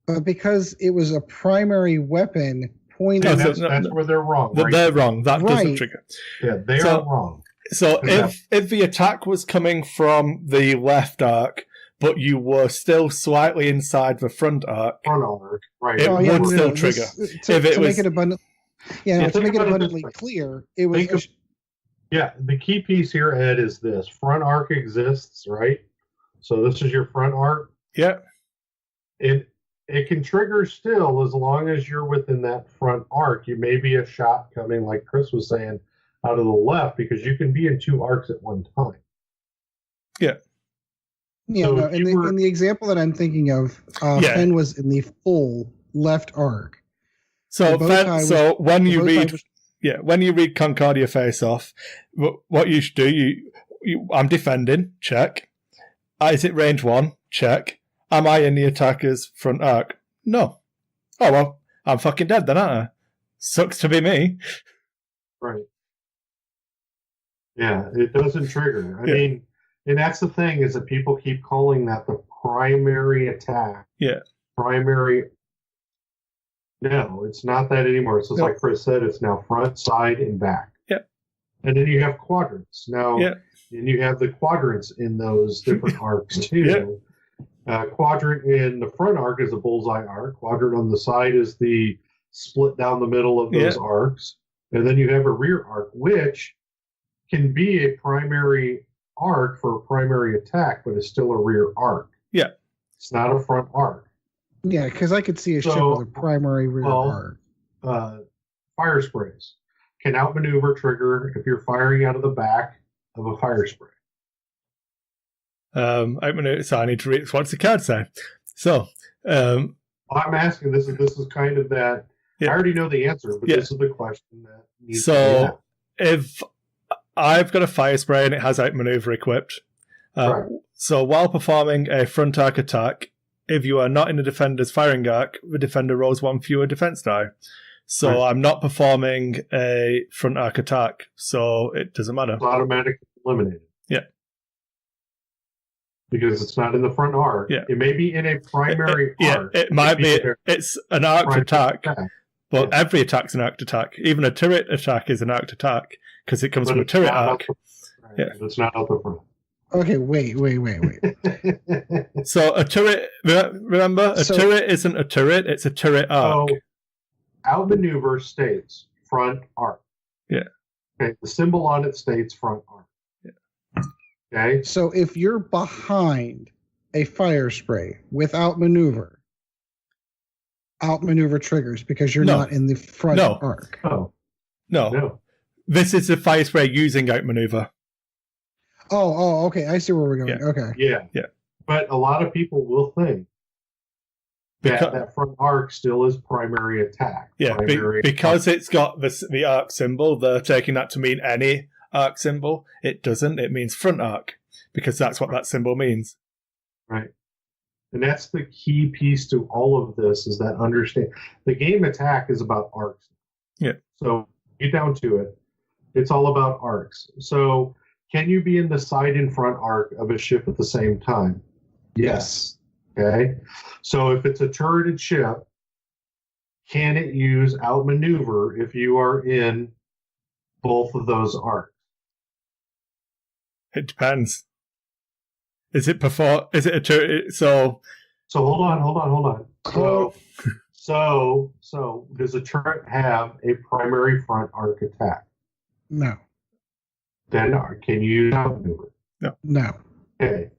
A: but because it was a primary weapon.
B: That's where they're wrong.
C: Right? They're wrong. That doesn't trigger.
B: Yeah, they are wrong.
C: So if the attack was coming from the left arc, but you were still slightly inside the front arc,
B: right?
C: It would still trigger.
A: To make it abundantly clear, it was.
B: The key piece here, Ed, is this: front arc exists, right? So this is your front arc.
C: Yeah.
B: It can trigger still as long as you're within that front arc. You may be a shot coming, like Kris was saying, out of the left, because you can be in 2 arcs at one time.
C: Yeah.
A: Yeah, so in the example that I'm thinking of, Fen was in the full left arc.
C: So,
A: The bow tie
C: so when
A: the
C: you
A: bow tie
C: read,
A: was-
C: when you read Concordia Face Off, what you should do, I'm defending, check. Is it range 1? Check. Am I in the attacker's front arc? No. Oh, well, I'm fucking dead then, aren't I? Sucks to be me.
B: Right. Yeah, it doesn't trigger. I
C: Yeah.
B: mean, and that's the thing is that people keep calling that the primary attack.
C: Yeah.
B: Primary. No, it's not that anymore. It's just
C: No.
B: like Kris said, it's now front, side, and back.
C: Yeah.
B: And then you have quadrants. Now,
C: Yeah.
B: and you have the quadrants in those different arcs too. Quadrant in the front arc is a bullseye arc. Quadrant on the side is the split down the middle of those arcs. And then you have a rear arc, which can be a primary arc for a primary attack, but it's still a rear arc.
C: Yeah.
B: It's not a front arc.
A: Yeah, because I could see a ship with a primary rear arc.
B: Fire sprays can outmaneuver trigger if you're firing out of the back of a fire spray.
C: So I need to read what's the card say. So,
B: I'm asking. This is kind of that. I already know the answer, but this is the question that needs to be asked.
C: If I've got a fire spray and it has outmaneuver equipped,
B: Right.
C: So while performing a front arc attack, if you are not in the defender's firing arc, the defender rolls 1 fewer defense die. So
B: Right.
C: I'm not performing a front arc attack, so it doesn't matter.
B: It's automatically eliminated.
C: Yeah.
B: Because it's not in the front arc.
C: Yeah.
B: It may be in a primary arc.
C: It might be.
B: there.
C: It's an arced attack, but
B: Yeah.
C: every attack's an arced attack. Even a turret attack is an arced attack because it comes
B: But
C: from a
B: it's
C: turret
B: not
C: arc.
B: out the- It's not out the front.
A: Okay, wait.
C: So a turret, remember, a turret isn't a turret, it's a turret arc.
B: So, outmaneuver states front arc.
C: Yeah.
B: Okay. The symbol on it states front arc.
C: Yeah.
B: Okay.
A: So if you're behind a fire spray without maneuver, outmaneuver triggers because you're not in the front arc.
B: Oh.
C: No.
B: No.
C: This is the fire spray using outmaneuver.
A: Oh, okay. I see where we're going.
C: Yeah.
A: Okay.
B: Yeah. But a lot of people will think that front arc still is primary attack.
C: Yeah, because it's got the arc symbol, they're taking that to mean any arc symbol. It doesn't. It means front arc because that's what that symbol means.
B: Right. And that's the key piece to all of this is that understand the game attack is about arcs.
C: Yeah.
B: So get down to it. It's all about arcs. So can you be in the side and front arc of a ship at the same time? Yes. Okay. So if it's a turreted ship, can it use outmaneuver if you are in both of those arcs?
C: It depends. Is it a turret? So
B: hold on. So does a turret have a primary front arc attack?
A: No.
B: Then can you use outmaneuver?
A: No.
B: Okay.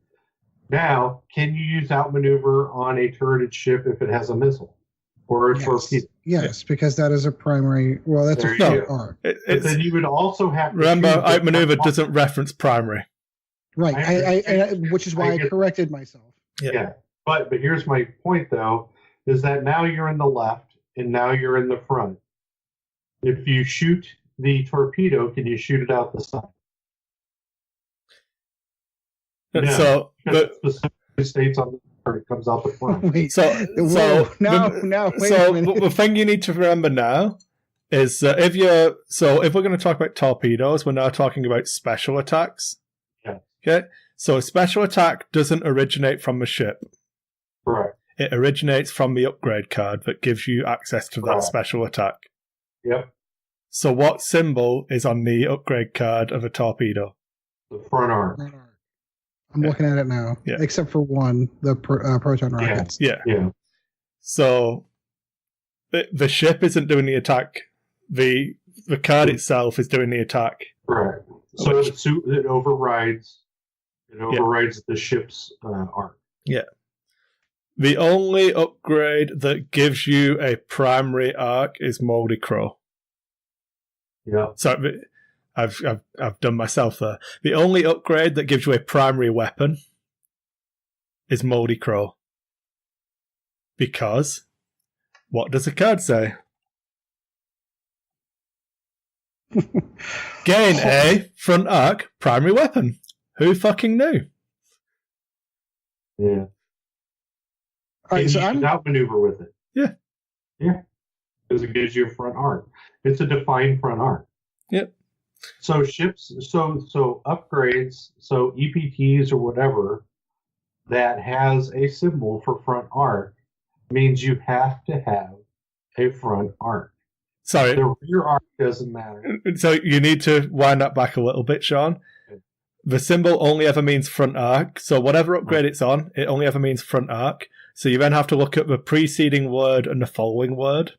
B: Now, can you use outmaneuver on a turreted ship if it has a missile or a torpedo?
A: Yes, because that is a primary. Well, that's
B: There
A: a
B: you
A: front
B: go.
A: arc.
B: But then you would also have to
C: remember,
B: choose the
C: outmaneuver
B: front
C: doesn't reference primary.
A: Right.
B: I
A: Which is why I corrected myself.
B: Yeah. But here's my point though, is that now you're in the left and now you're in the front. If you shoot the torpedo, can you shoot it out the side? No,
C: So
B: because it specifically states on the card it comes out the front.
A: Wait.
C: So
A: Wait a minute.
C: the thing you need to remember now is if we're going to talk about torpedoes, we're now talking about special attacks.
B: Yeah.
C: Okay. So a special attack doesn't originate from the ship.
B: Correct.
C: It originates from the upgrade card that gives you access to that special attack.
B: Yep.
C: So what symbol is on the upgrade card of a torpedo?
B: The front arc.
A: I'm looking at it now.
C: Yeah.
A: Except for one, the proton rockets.
C: Yeah.
B: Yeah.
C: So the ship isn't doing the attack. The card itself is doing the attack.
B: Correct. So it overrides. It overrides the ship's arc.
C: Yeah. The only upgrade that gives you a primary arc is Moldy Crow.
B: Yeah.
C: So I've done myself there. The only upgrade that gives you a primary weapon is Moldy Crow. Because what does the card say? Gain a front arc primary weapon. Who fucking knew?
B: Yeah.
A: All right,
B: And
A: so
B: you can outmaneuver with it.
C: Yeah.
B: Yeah. Because it gives you a front arc. It's a defined front arc.
C: Yep.
B: So ships, so upgrades, so EPTs or whatever that has a symbol for front arc means you have to have a front arc.
C: Sorry.
B: The rear arc doesn't matter.
C: So you need to wind that back a little bit, Sean. The symbol only ever means front arc. So whatever upgrade it's on, it only ever means front arc. So you then have to look at the preceding word and the following word.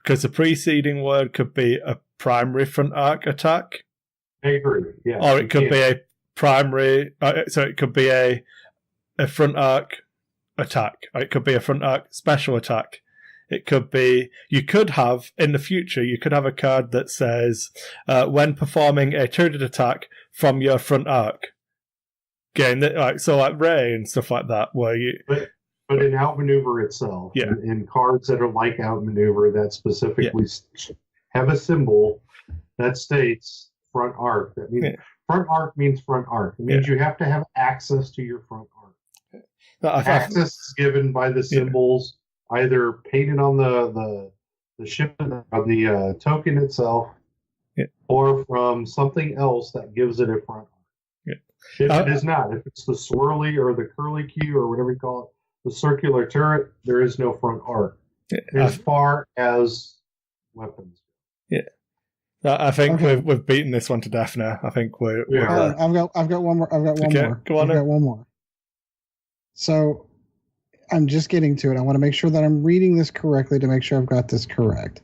C: Because the preceding word could be a primary front arc attack.
B: I agree. Yeah.
C: Or it could be a primary... so it could be a front arc attack. Or it could be a front arc special attack. It could be... You could have, in the future, you could have a card that says, when performing a turret attack from your front arc. Again, like Ray and stuff like that, where you...
B: But in outmaneuver itself, in cards that are like outmaneuver that specifically have a symbol that states front arc. That means front arc means front arc. It means you have to have access to your front arc. Access is given by the symbols either painted on the ship on the token itself, or from something else that gives it a front arc. If it is not, if it's the swirly or the curly Q or whatever you call it, the circular turret, there is no front arc as far as weapons.
C: Yeah, I think we've beaten this one to death now. I think we're
A: I've got one more. I've got one more.
C: Go on.
A: I've got one more. So I'm just getting to it. I want to make sure that I'm reading this correctly to make sure I've got this correct.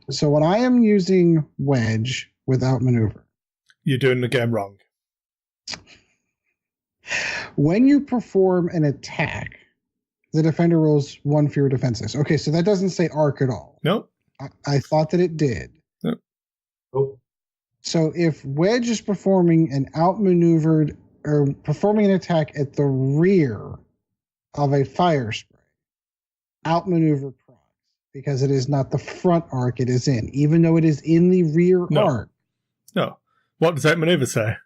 A: So when I am using wedge without maneuver,
C: you're doing the game wrong.
A: When you perform an attack, the defender rolls 1 for your defenses. Okay, so that doesn't say arc at all.
C: Nope.
A: I thought that it did.
C: Nope.
B: Oh.
A: So if wedge is performing an outmaneuvered or performing an attack at the rear of a fire spray, outmaneuver procs because it is not the front arc it is in, even though it is in the rear arc.
C: No. What does outmaneuver say?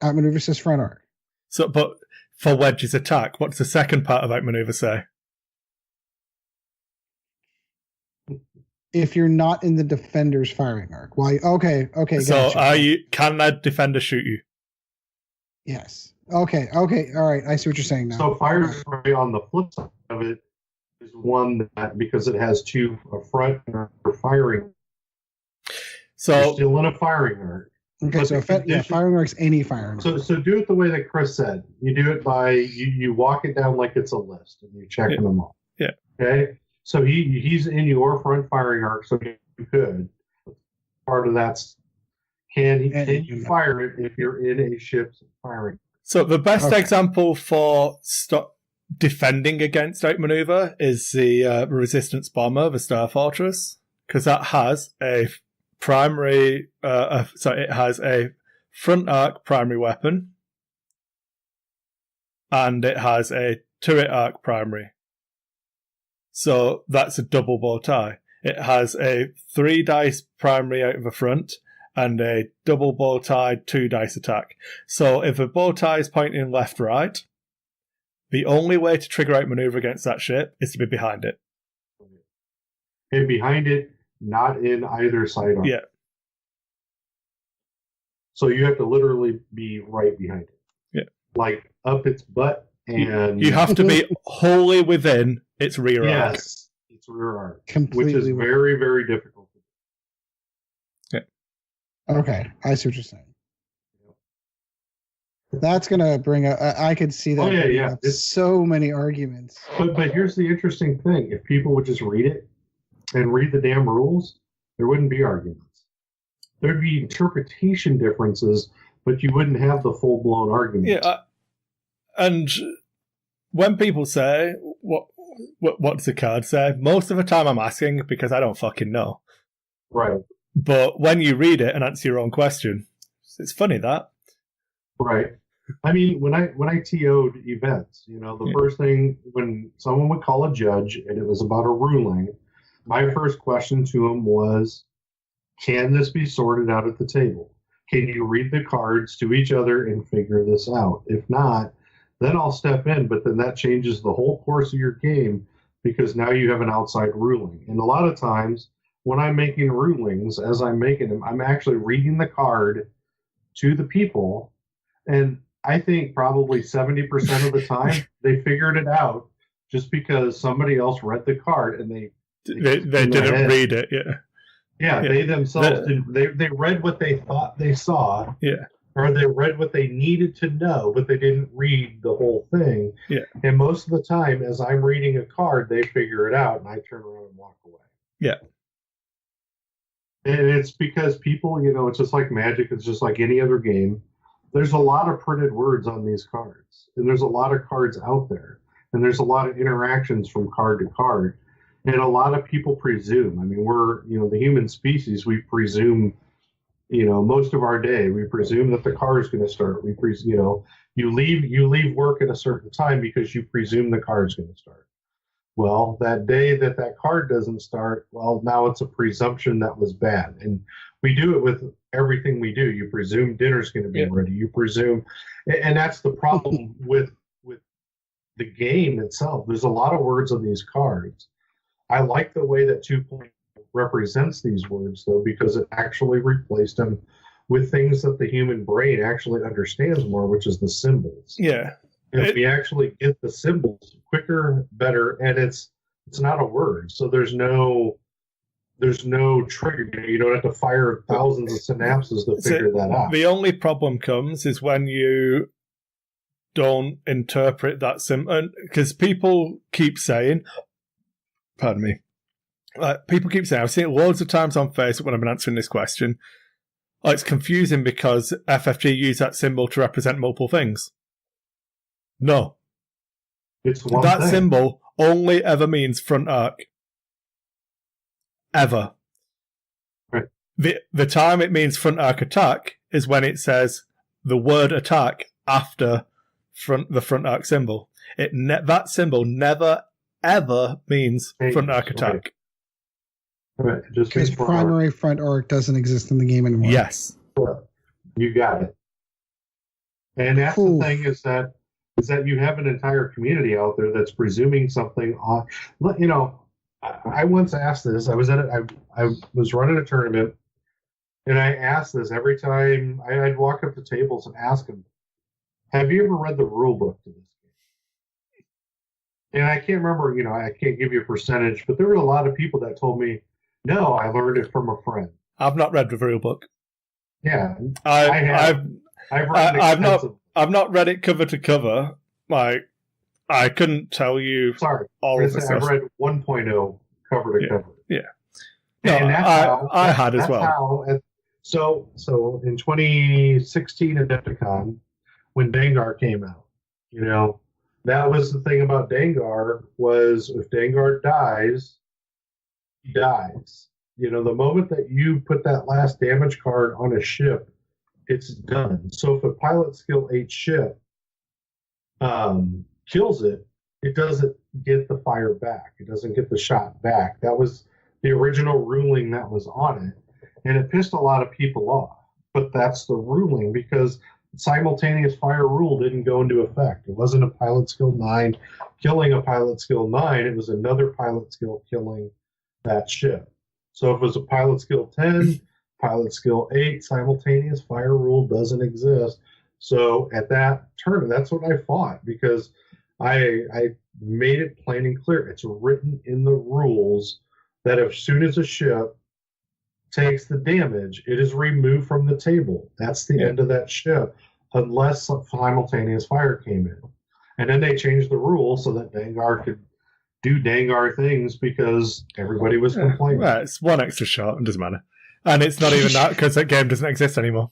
A: Outmaneuver says front arc.
C: So, but for wedge's attack, what does the second part of outmaneuver say?
A: If you're not in the defender's firing arc. Why? Okay.
C: So
A: gotcha.
C: Can that defender shoot you?
A: Yes. Okay. All right. I see what you're saying now.
B: So fire spray on the flip side of it is one that, because it has a front and a firing.
C: So
B: you're still in a firing arc.
A: Okay, but so firing arc's any firing arc.
B: So do it the way that Kris said. You do it by you walk it down like it's a list and you're checking them all.
C: Yeah.
B: Okay. So he's in your front firing arc, so you could. Part of that's can you fire it if you're in a ship's firing?
C: So the best example for defending against outmaneuver is the Resistance Bomber, the Star Fortress, because that has a primary. It has a front arc primary weapon, and it has a turret arc primary. So that's a double bow tie. It has a 3 dice primary out of the front and a double bow tie 2 dice attack. So if a bow tie is pointing left-right, the only way to trigger outmaneuver against that ship is to be behind it.
B: And behind it, not in either side arc.
C: Yeah.
B: So you have to literally be right behind it.
C: Yeah.
B: Like up its butt, and
C: you have to be wholly within its rear arc.
B: Yes, its rear arc.
A: Completely,
B: which is very, very difficult.
C: Yeah.
A: Okay, I see what you're saying. That's going to bring up, I could see that.
B: Oh, yeah.
A: It's so many arguments.
B: But here's the interesting thing. If people would just read it and read the damn rules, there wouldn't be arguments. There'd be interpretation differences, but you wouldn't have the full-blown argument.
C: Yeah, and when people say, what does the card say? Most of the time I'm asking because I don't fucking know.
B: Right.
C: But when you read it and answer your own question, it's funny that.
B: Right. I mean, when I TO'd events, the first thing when someone would call a judge and it was about a ruling, my first question to him was, Can this be sorted out at the table? Can you read the cards to each other and figure this out? If not, then I'll step in, but then that changes the whole course of your game because now you have an outside ruling. And a lot of times when I'm making rulings, as I'm making them, I'm actually reading the card to the people. And I think probably 70% of the time they figured it out just because somebody else read the card and they
C: didn't read it.
B: Yeah, they themselves didn't. They read what they thought they saw.
C: Yeah.
B: Or they read what they needed to know, but they didn't read the whole thing.
C: Yeah.
B: And most of the time, as I'm reading a card, they figure it out, and I turn around and walk away.
C: Yeah.
B: And it's because people, it's just like Magic. It's just like any other game. There's a lot of printed words on these cards, and there's a lot of cards out there, and there's a lot of interactions from card to card, and a lot of people presume. I mean, we're, the human species, we presume. Most of our day, we presume that the car is going to start. You leave work at a certain time because you presume the car is going to start. Well, that day that car doesn't start, well, now it's a presumption that was bad. And we do it with everything we do. You presume dinner's going to be ready. You presume, and that's the problem with the game itself. There's a lot of words on these cards. I like the way that 2.0 represents these words, though, because it actually replaced them with things that the human brain actually understands more, which is the symbols.
C: Yeah.
B: And we actually get the symbols quicker, better, and it's not a word. So there's no trigger. You don't have to fire thousands of synapses to figure that out.
C: The only problem comes is when you don't interpret that symbol, because people keep saying, pardon me, people keep saying, I've seen it loads of times on Facebook when I've been answering this question, it's confusing because FFG used that symbol to represent multiple things. No.
B: It's one
C: that
B: thing.
C: symbol only ever means front arc. Ever.
B: Right.
C: The time it means front arc attack is when it says the word attack after the front arc symbol. That symbol never, ever means front arc attack.
B: Right. Right.
A: Because primary front arc doesn't exist in the game anymore.
C: Yes.
B: You got it. And that's the thing is that you have an entire community out there that's presuming something on. I once asked this. I was running a tournament, and I asked this every time I'd walk up to tables and ask them, "Have you ever read the rule book to this game?" And I can't remember. I can't give you a percentage, but there were a lot of people that told me, "No, I learned it from a friend."
C: I've not read the rule book.
B: Yeah,
C: I've not read it cover to cover. I couldn't tell you.
B: Sorry,
C: all of this.
B: I've read 1.0 cover to cover.
C: Yeah, no, I had as well.
B: So in 2016 at Adepticon, when Dengar came out, that was the thing about Dengar was if Dengar dies, he dies. The moment that you put that last damage card on a ship, it's done. So if a pilot skill 8 ship kills it, it doesn't get the fire back. It doesn't get the shot back. That was the original ruling that was on it. And it pissed a lot of people off. But that's the ruling because simultaneous fire rule didn't go into effect. It wasn't a pilot skill 9 killing a pilot skill 9. It was another pilot skill killing that ship. So if it was a pilot skill 10, pilot skill 8, simultaneous fire rule doesn't exist. So at that tournament, that's what I fought because I made it plain and clear. It's written in the rules that as soon as a ship takes the damage, it is removed from the table. That's the end of that ship, unless simultaneous fire came in. And then they changed the rule so that Dengar could do Dengar things because everybody was complaining.
C: Well, it's one extra shot, it doesn't matter. And it's not even that because that game doesn't exist anymore.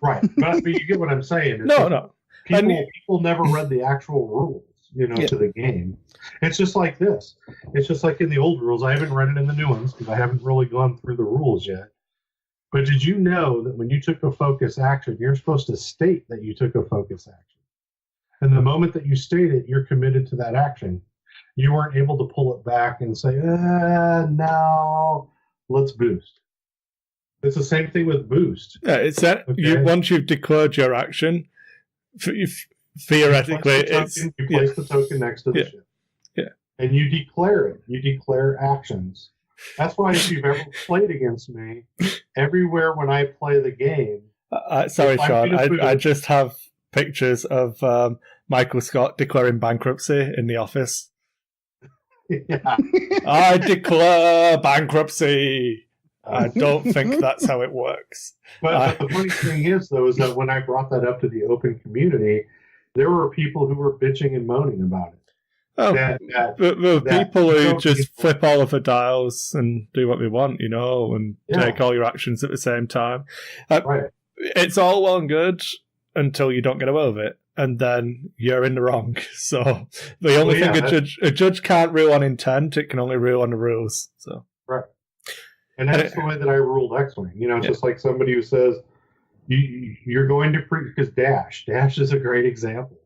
B: Right. But you get what I'm saying.
C: No.
B: People never read the actual rules, to the game. It's just like this. It's just like in the old rules. I haven't read it in the new ones because I haven't really gone through the rules yet. But did you know that when you took a focus action, you're supposed to state that you took a focus action? And the moment that you state it, you're committed to that action. You weren't able to pull it back and say, no, let's boost. It's the same thing with boost.
C: Yeah, it's that once you've declared your action, theoretically,
B: you place the token next to the ship.
C: Yeah.
B: And you declare it. You declare actions. That's why if you've ever played against me, everywhere when I play the game.
C: Sorry, Sean. I just have pictures of Michael Scott declaring bankruptcy in the office.
B: Yeah.
C: I declare bankruptcy. I don't think that's how it works.
B: But the funny thing is, though, is that when I brought that up to the open community, there were people who were bitching and moaning about it.
C: Oh, the people who just flip all of the dials and do what they want, and take all your actions at the same time.
B: Right.
C: It's all well and good until you don't get away with it, and then you're in the wrong. So the only thing a judge can't rule on intent; it can only rule on the rules. So
B: right. And that's the way that I ruled X-Wing. It's just like somebody who says, you're going to because Dash is a great example.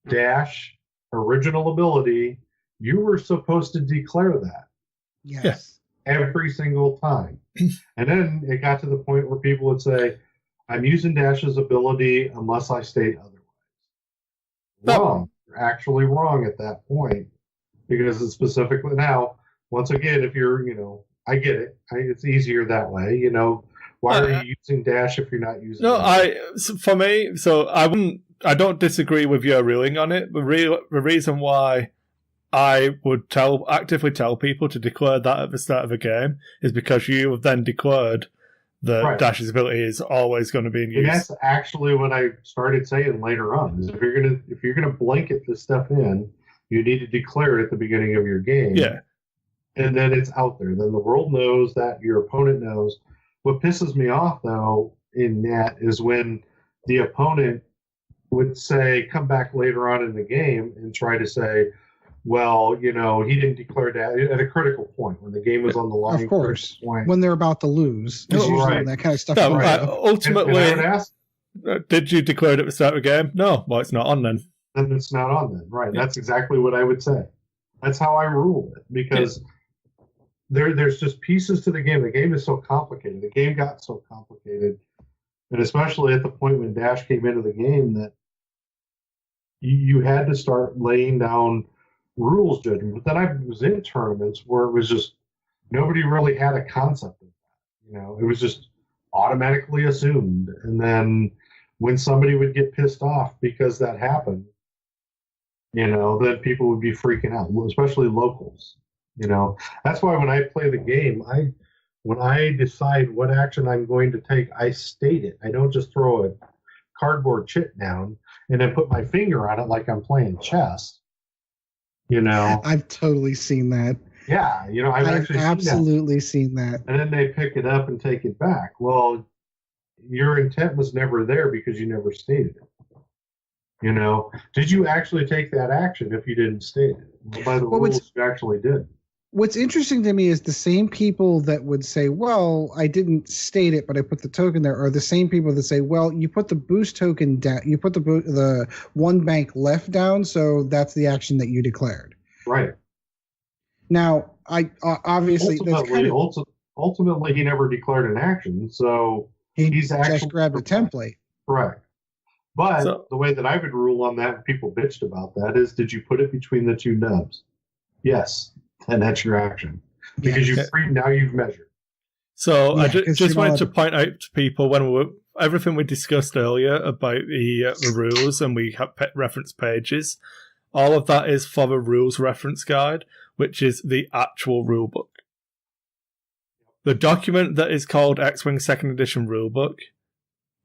B: Dash, original ability, you were supposed to declare that.
A: Yes.
B: Every single time. And then it got to the point where people would say, I'm using Dash's ability unless I state otherwise. Wrong. You're actually wrong at that point. Because it's specifically now, once again, if you're, I get it. It's easier that way. Why are you using Dash if you're not using?
C: No, for me, I don't disagree with your ruling on it. The reason why I would actively tell people to declare that at the start of a game is because you have then declared that Dash's ability is always going to be in use.
B: And that's actually what I started saying later on. Is if you're gonna blanket this stuff in, you need to declare it at the beginning of your game.
C: Yeah.
B: And then it's out there. Then the world knows that, your opponent knows. What pisses me off, though, in that is when the opponent would say, come back later on in the game and try to say, well, he didn't declare that at a critical point when the game was on the line.
A: Of course, when they're about to lose. That kind of stuff.
C: No, ultimately, did you declare it at the start of the game? No. Well, it's not on then.
B: Then it's not on then. Right. Yeah. That's exactly what I would say. That's how I rule it, because there's just pieces to the game. The game is so complicated. The game got so complicated, and especially at the point when Dash came into the game, that you had to start laying down rules judgment. But then I was in tournaments where it was just nobody really had a concept of that. It was just automatically assumed. And then when somebody would get pissed off because that happened, then people would be freaking out, especially locals. That's why when I play the game, when I decide what action I'm going to take, I state it. I don't just throw a cardboard chit down and then put my finger on it like I'm playing chess.
A: I've totally seen that.
B: Yeah, I've actually
A: absolutely seen that.
B: And then they pick it up and take it back. Well, your intent was never there because you never stated it. Did you actually take that action if you didn't state it? Well, by the rules, you actually did.
A: What's interesting to me is the same people that would say, well, I didn't state it, but I put the token there, are the same people that say, well, you put the boost token down, you put the one bank left down, so that's the action that you declared.
B: Right.
A: Now, I obviously...
B: Ultimately, he never declared an action, so he's actually...
A: just grabbed a template.
B: Correct. But the way that I would rule on that, and people bitched about that, is did you put it between the two nubs? Yes. And that's your action. Because now you've measured.
C: So I just wanted to point out to people everything we discussed earlier about the rules, and we have reference pages, all of that is for the rules reference guide, which is the actual rulebook. The document that is called X-Wing 2nd Edition Rulebook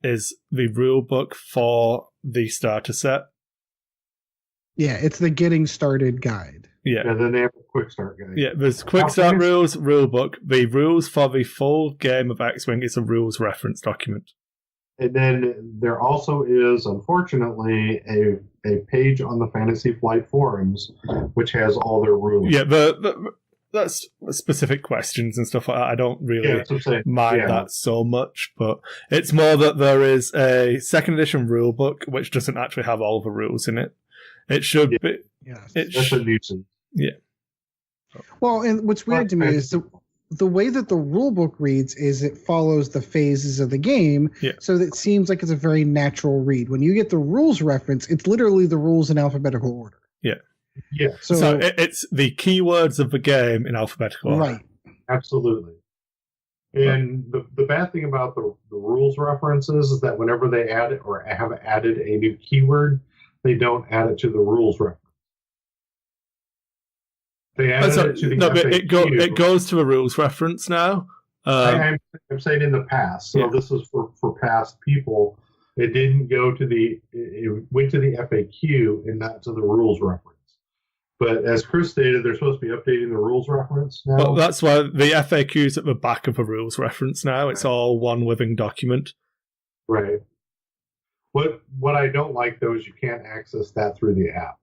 C: is the rulebook for the starter set.
A: Yeah, it's the getting started guide.
C: Yeah.
B: And then they have a quick start guide.
C: Yeah, there's quick start rules, rulebook. The rules for the full game of X-Wing is a rules reference document.
B: And then there also is, unfortunately, a page on the Fantasy Flight forums which has all their rules.
C: Yeah, that's specific questions and stuff like that. I don't really mind that so much, but it's more that there is a 2nd edition rulebook which doesn't actually have all the rules in it. It should be.
B: Yes. That's a nuisance.
C: Yeah.
A: Well, and what's weird to me is the way that the rule book reads is it follows the phases of the game.
C: Yeah.
A: So that seems like it's a very natural read. When you get the rules reference, it's literally the rules in alphabetical order.
C: Yeah.
B: Yeah.
C: So it's the keywords of the game in alphabetical order.
A: Right.
B: Absolutely. And the bad thing about the rules references is that whenever they add it or have added a new keyword, they don't add it to the rules reference. They added it to the FAQ.
C: It goes to a rules reference now.
B: I'm saying in the past. So
C: Yeah.
B: this is for past people. It didn't go to it went to the FAQ and not to the rules reference. But as Kris stated, they're supposed to be updating the rules reference now.
C: Well, that's why the FAQ is at the back of a rules reference now. It's all one living document.
B: Right. What I don't like, though, is you can't access that through the app.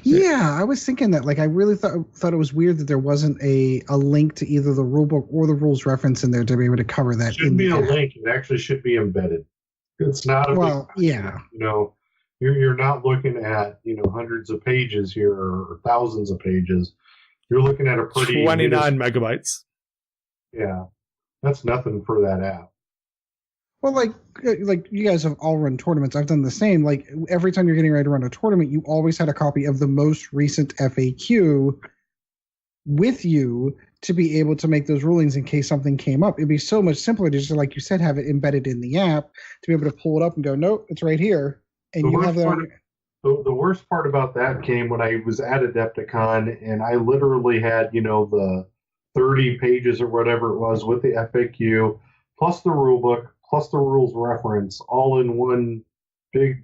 A: Yeah, I was thinking that. Like, I really thought it was weird that there wasn't a link to either the rulebook or the rules reference in there to be able to cover that.
B: It shouldn't be a link. It actually should be embedded. It's not a
A: yeah.
B: You know, you're not looking at, hundreds of pages here or thousands of pages. You're looking at a pretty
C: 29 megabytes.
B: Yeah, that's nothing for that app.
A: Well, like you guys have all run tournaments. I've done the same. Like every time you're getting ready to run a tournament, you always had a copy of the most recent FAQ with you to be able to make those rulings in case something came up. It'd be so much simpler to just, like you said, have it embedded in the app to be able to pull it up and go, nope, it's right here. And you have that.
B: The worst part about that came when I was at Adepticon, and I literally had, the 30 pages or whatever it was with the FAQ, plus the rule book, plus the rules reference, all in one big,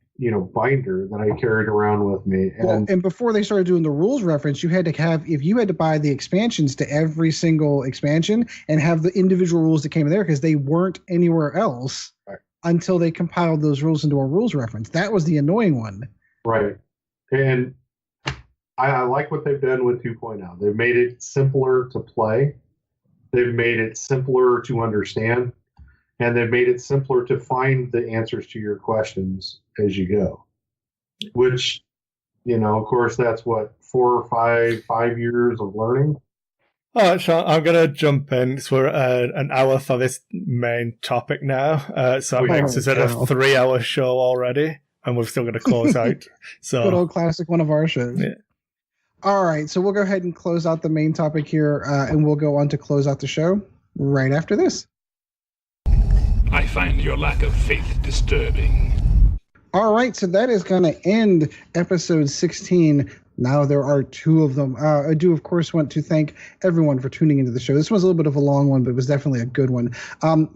B: binder that I carried around with me.
A: And before they started doing the rules reference, you had to have, if you had to buy the expansions to every single expansion and have the individual rules that came in there because they weren't anywhere else until they compiled those rules into a rules reference. That was the annoying one.
B: Right. And I like what they've done with 2.0. They've made it simpler to play. They've made it simpler to understand. And they've made it simpler to find the answers to your questions as you go. Which, of course, that's what, 4 or 5 years of learning.
C: All right, Sean, I'm going to jump in. So we're an hour for this main topic now. So that makes us at a 3-hour show already. And we're still going to close out. So
A: good old classic one of our shows.
C: Yeah.
A: All right, so we'll go ahead and close out the main topic here, and we'll go on to close out the show right after this.
D: I find your lack of faith disturbing.
A: All right, so that is going to end episode 16. Now there are 2 of them. I do, of course, want to thank everyone for tuning into the show. This was a little bit of a long one, but it was definitely a good one.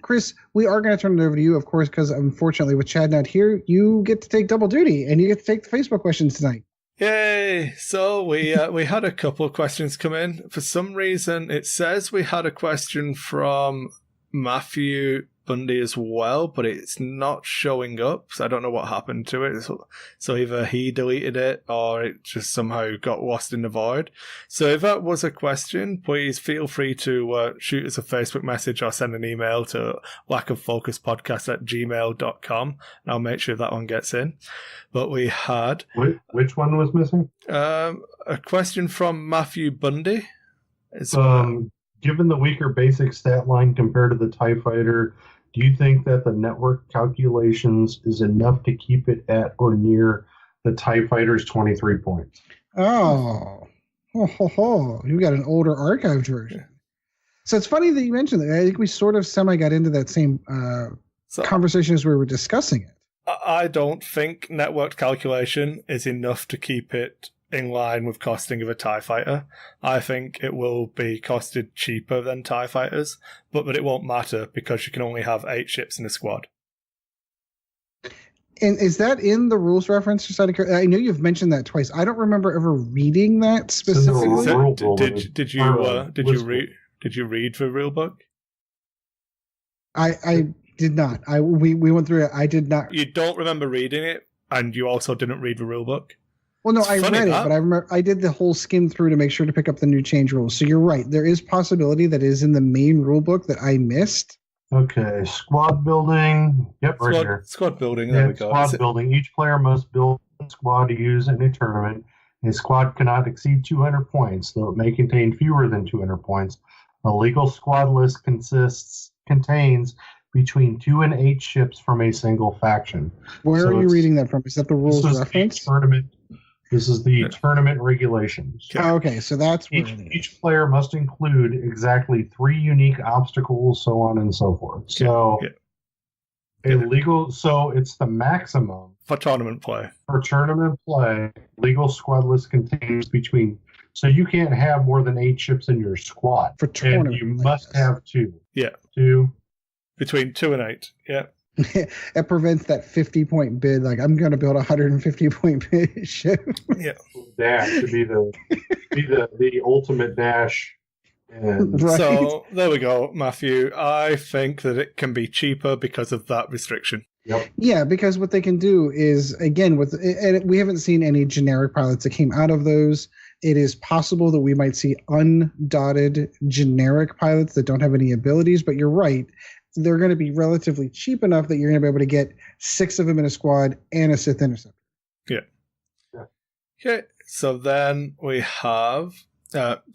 A: Kris, we are going to turn it over to you, of course, because unfortunately with Chad not here, you get to take double duty, and you get to take the Facebook questions tonight.
C: Yay! So we had a couple of questions come in. For some reason, it says we had a question from Matthew Bundy as well, but it's not showing up, so I don't know what happened to it. So either he deleted it or it just somehow got lost in the void. So if that was a question, please feel free to shoot us a Facebook message or send an email to lackoffocuspodcast@gmail.com, and I'll make sure that one gets in. But we had...
B: Which one was missing?
C: A question from Matthew Bundy.
B: Given the weaker basic stat line compared to the TIE Fighter, do you think that the network calculations is enough to keep it at or near the TIE Fighter's 23 points?
A: Oh, you got an older archived version. So it's funny that you mentioned that. I think we sort of semi got into that same conversation as we were discussing it.
C: I don't think networked calculation is enough to keep it in line with costing of a TIE fighter. I think it will be costed cheaper than TIE fighters, but it won't matter because you can only have 8 ships in a squad.
A: And is that in the rules reference? I know you've mentioned that twice. I don't remember ever reading that specifically.
C: Did you read the rule book?
A: I did not. We went through it. I did not.
C: You don't remember reading it, and you also didn't read the rule book?
A: Well, no, I read it, but I remember I did the whole skim through to make sure to pick up the new change rules. So you're right. There is possibility that is in the main rule book that I missed.
B: Okay, squad building. Yep, right here.
C: Squad building. There we go.
B: Squad building. Each player must build a squad to use in a tournament. A squad cannot exceed 200 points, though it may contain fewer than 200 points. A legal squad list contains between 2 and 8 ships from a single faction.
A: Where are you reading that from? Is that the rules reference?
B: This is the tournament regulations.
A: Oh, okay, so that's where
B: each player must include exactly 3 unique obstacles, so on and so forth. So so it's the maximum
C: for tournament play.
B: For tournament play, legal squad list contains between. So you can't have more than 8 ships in your squad.
A: For tournament,
B: and you must have 2.
C: Yeah,
B: 2.
C: Between 2 and 8. Yeah.
A: It prevents that 50-point bid. Like, I'm going to build a 150-point bid ship.
C: Yeah.
B: Dash to be the ultimate dash. And
A: Right.
C: So there we go, Matthew. I think that it can be cheaper because of that restriction.
B: Yep.
A: Yeah, because what they can do is, again, and we haven't seen any generic pilots that came out of those. It is possible that we might see undotted generic pilots that don't have any abilities, but you're right. They're going to be relatively cheap enough that you're going to be able to get 6 of them in a squad and a Sith Interceptor.
C: Yeah. Okay, so then we have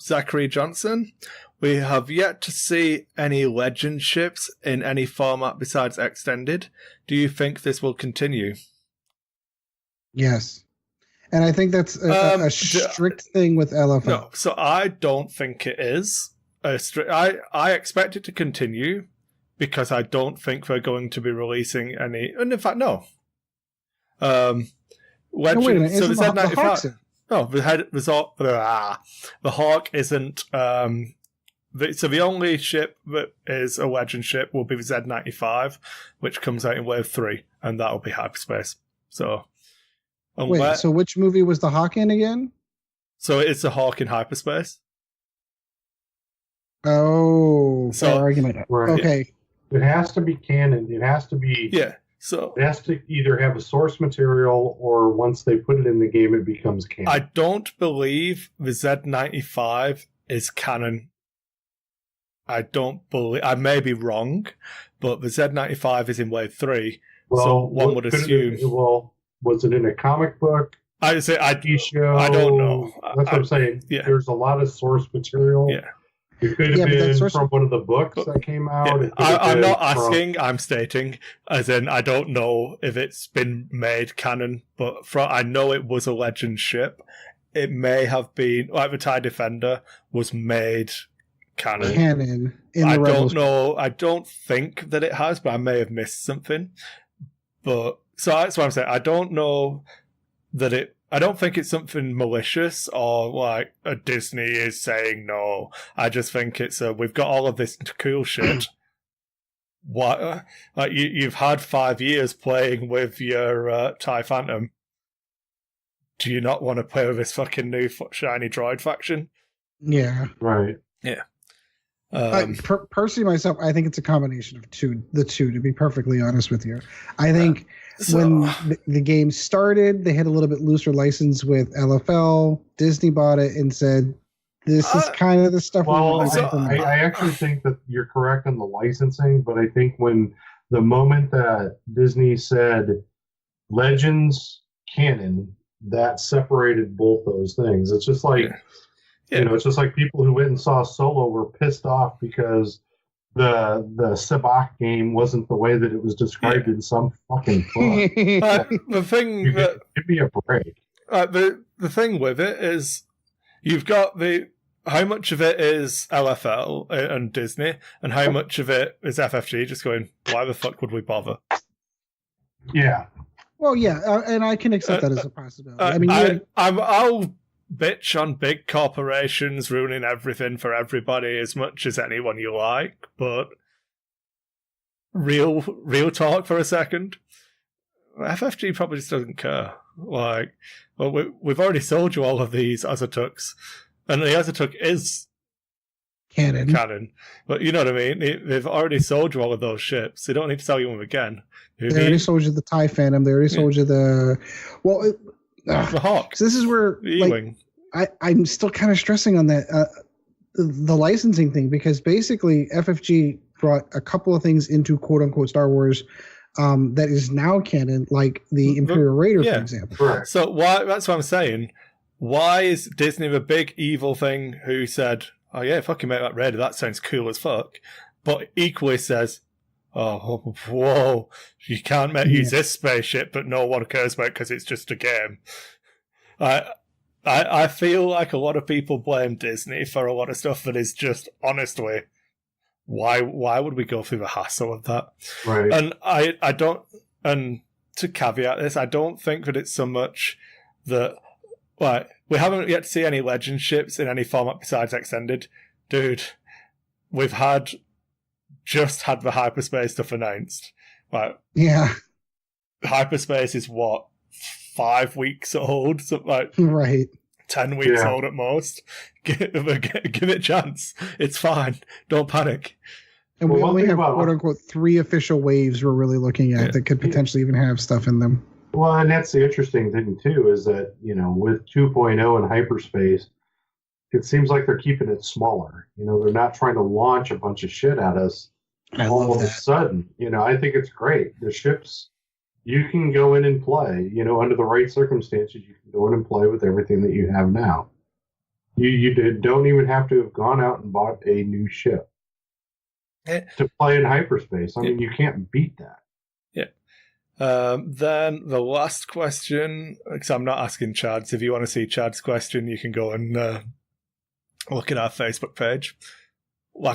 C: Zachary Johnson. We have yet to see any legend ships in any format besides extended. Do you think this will continue?
A: Yes. And I think that's a strict thing with LFL.
C: No, so I don't think it is. I expect it to continue because I don't think we're going to be releasing any. And in fact, no.
A: Wait a minute.
C: So
A: the Hawk's in?
C: No, the Hawk isn't. So the only ship that is a legend ship will be the Z95, which comes out in Wave 3, and that'll be hyperspace. So,
A: wait, so which movie was the Hawk in again?
C: So it's a Hawk in hyperspace.
A: Oh,
C: so
A: argument.
B: Right.
A: Okay.
B: It has to be canon. It has to be.
C: Yeah. So
B: it has to either have a source material or once they put it in the game, it becomes canon.
C: I don't believe the Z95 is canon. I don't believe. I may be wrong, but the Z95 is in Wave 3.
B: Well,
C: so one would assume.
B: Was it in a comic book?
C: I'd say
B: show?
C: I don't know.
B: That's what I'm saying.
C: Yeah.
B: There's a lot of source material.
C: Yeah.
B: It could have been from one of the books that came out.
C: Yeah. I'm not asking, I'm stating, as in I don't know if it's been made canon, but I know it was a legend ship. It may have been, like the TIE Defender was made canon. I don't know. I don't think that it has, but I may have missed something. But so that's what I'm saying. I don't know that it. I don't think it's something malicious or like a Disney is saying no. I just think it's we've got all of this cool shit. What? Like you've had 5 years playing with your TIE Phantom. Do you not want to play with this fucking new shiny droid faction?
A: Yeah.
B: Right.
C: Yeah.
A: Personally, myself, I think it's a combination of the two. To be perfectly honest with you, I think when the game started, they had a little bit looser license with LFL. Disney bought it and said, "This is kind of the stuff."
B: Well, I actually think that you're correct on the licensing, but I think when the moment that Disney said Legends canon, that separated both those things. It's just like. Yeah. You know, it's just like people who went and saw Solo were pissed off because the Sabacc game wasn't the way that it was described in some fucking book.
C: The thing
B: give me a break.
C: The thing with it is you've got how much of it is LFL and Disney, and how much of it is FFG just going, why the fuck would we bother?
B: Yeah.
A: Well, yeah, and I can accept that as a possibility. I mean,
C: I'll bitch on big corporations ruining everything for everybody as much as anyone you like, but real talk for a second. FFG probably just doesn't care. Like, well, we've already sold you all of these Azatuks, and the Azatuk is canon. But you know what I mean? They've already sold you all of those ships. They don't need to sell you them again.
A: They already sold you the TIE Phantom. They already sold you the... Well...
C: the Hawk.
A: So this is where I'm still kind of stressing on that the licensing thing, because basically FFG brought a couple of things into quote unquote Star Wars that is now canon, like the Imperial Raider, for example.
B: Correct.
C: So why? That's what I'm saying. Why is Disney the big evil thing who said, oh yeah, fucking make that Raider, that sounds cool as fuck. But equally says, oh, whoa, you can't use this spaceship, but no one cares about it because it's just a game. I feel like a lot of people blame Disney for a lot of stuff that is just, honestly, why would we go through the hassle of that?
B: Right.
C: And I don't, and to caveat this, I don't think that it's so much that, like, we haven't yet to see any legend ships in any format besides Extended. Dude, we've just had the hyperspace stuff announced. Like,
A: yeah.
C: Hyperspace is what, 5 weeks old? Something like
A: right.
C: 10 weeks old at most. Give it a chance. It's fine. Don't panic.
A: And we only have, quote unquote, 3 official waves we're really looking at that could potentially even have stuff in them.
B: Well, and that's the interesting thing, too, is that, with 2.0 and hyperspace, it seems like they're keeping it smaller. They're not trying to launch a bunch of shit at us all of a sudden. I think it's great. The ships, you can go in and play, under the right circumstances, you can go in and play with everything that you have now. You don't even have to have gone out and bought a new ship to play in hyperspace. I mean, you can't beat that.
C: Then the last question, because I'm not asking Chad's. If you want to see Chad's question, you can go and look at our Facebook page.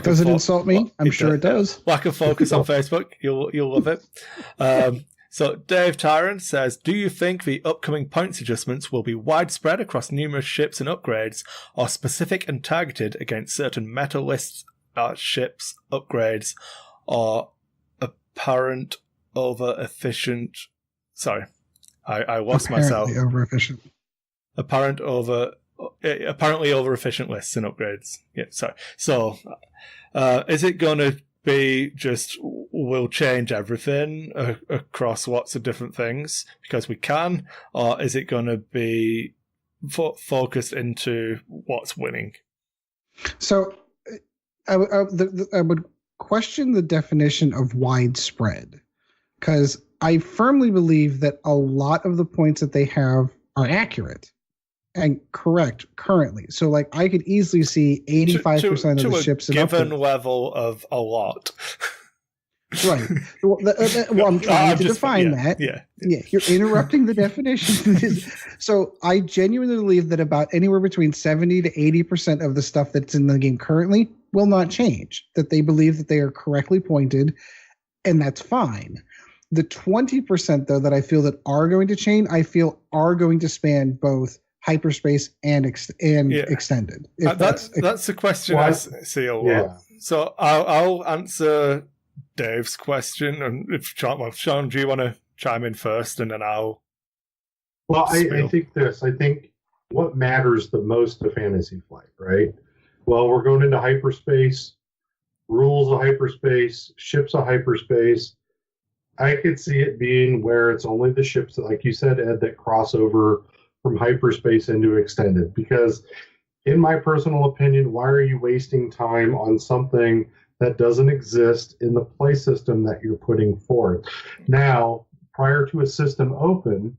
A: Does it insult me? I'm sure it does.
C: Lack of focus on Facebook. You'll love it. So Dave Tyrant says, do you think the upcoming points adjustments will be widespread across numerous ships and upgrades, or specific and targeted against certain meta lists, ships, upgrades, or apparent over-efficient... Sorry, I lost myself.
A: Over-efficient.
C: Apparently over-efficient lists and upgrades. Yeah, sorry. So, is it going to be just we'll change everything across lots of different things because we can, or is it going to be focused into what's winning?
A: So I would question the definition of widespread, because I firmly believe that a lot of the points that they have are accurate and correct currently. So, like, I could easily see 85% of the ships in
C: given level of a lot.
A: Right. Well, I'm trying to define that.
C: Yeah.
A: You're interrupting the definition. So I genuinely believe that about anywhere between 70 to 80% of the stuff that's in the game currently will not change, that they believe that they are correctly pointed, and that's fine. The 20%, though, that I feel that are going to change, I feel are going to span both hyperspace and extended.
C: That's the question I see a lot. Yeah. So I'll answer Dave's question, and if Sean, do you want to chime in first, and then I'll...
B: Well, I think this. I think what matters the most to Fantasy Flight, right? Well, we're going into hyperspace, rules of hyperspace, ships of hyperspace. I could see it being where it's only the ships that, like you said, Ed, that cross over from hyperspace into extended. Because in my personal opinion, why are you wasting time on something that doesn't exist in the play system that you're putting forth? Now, prior to a system open,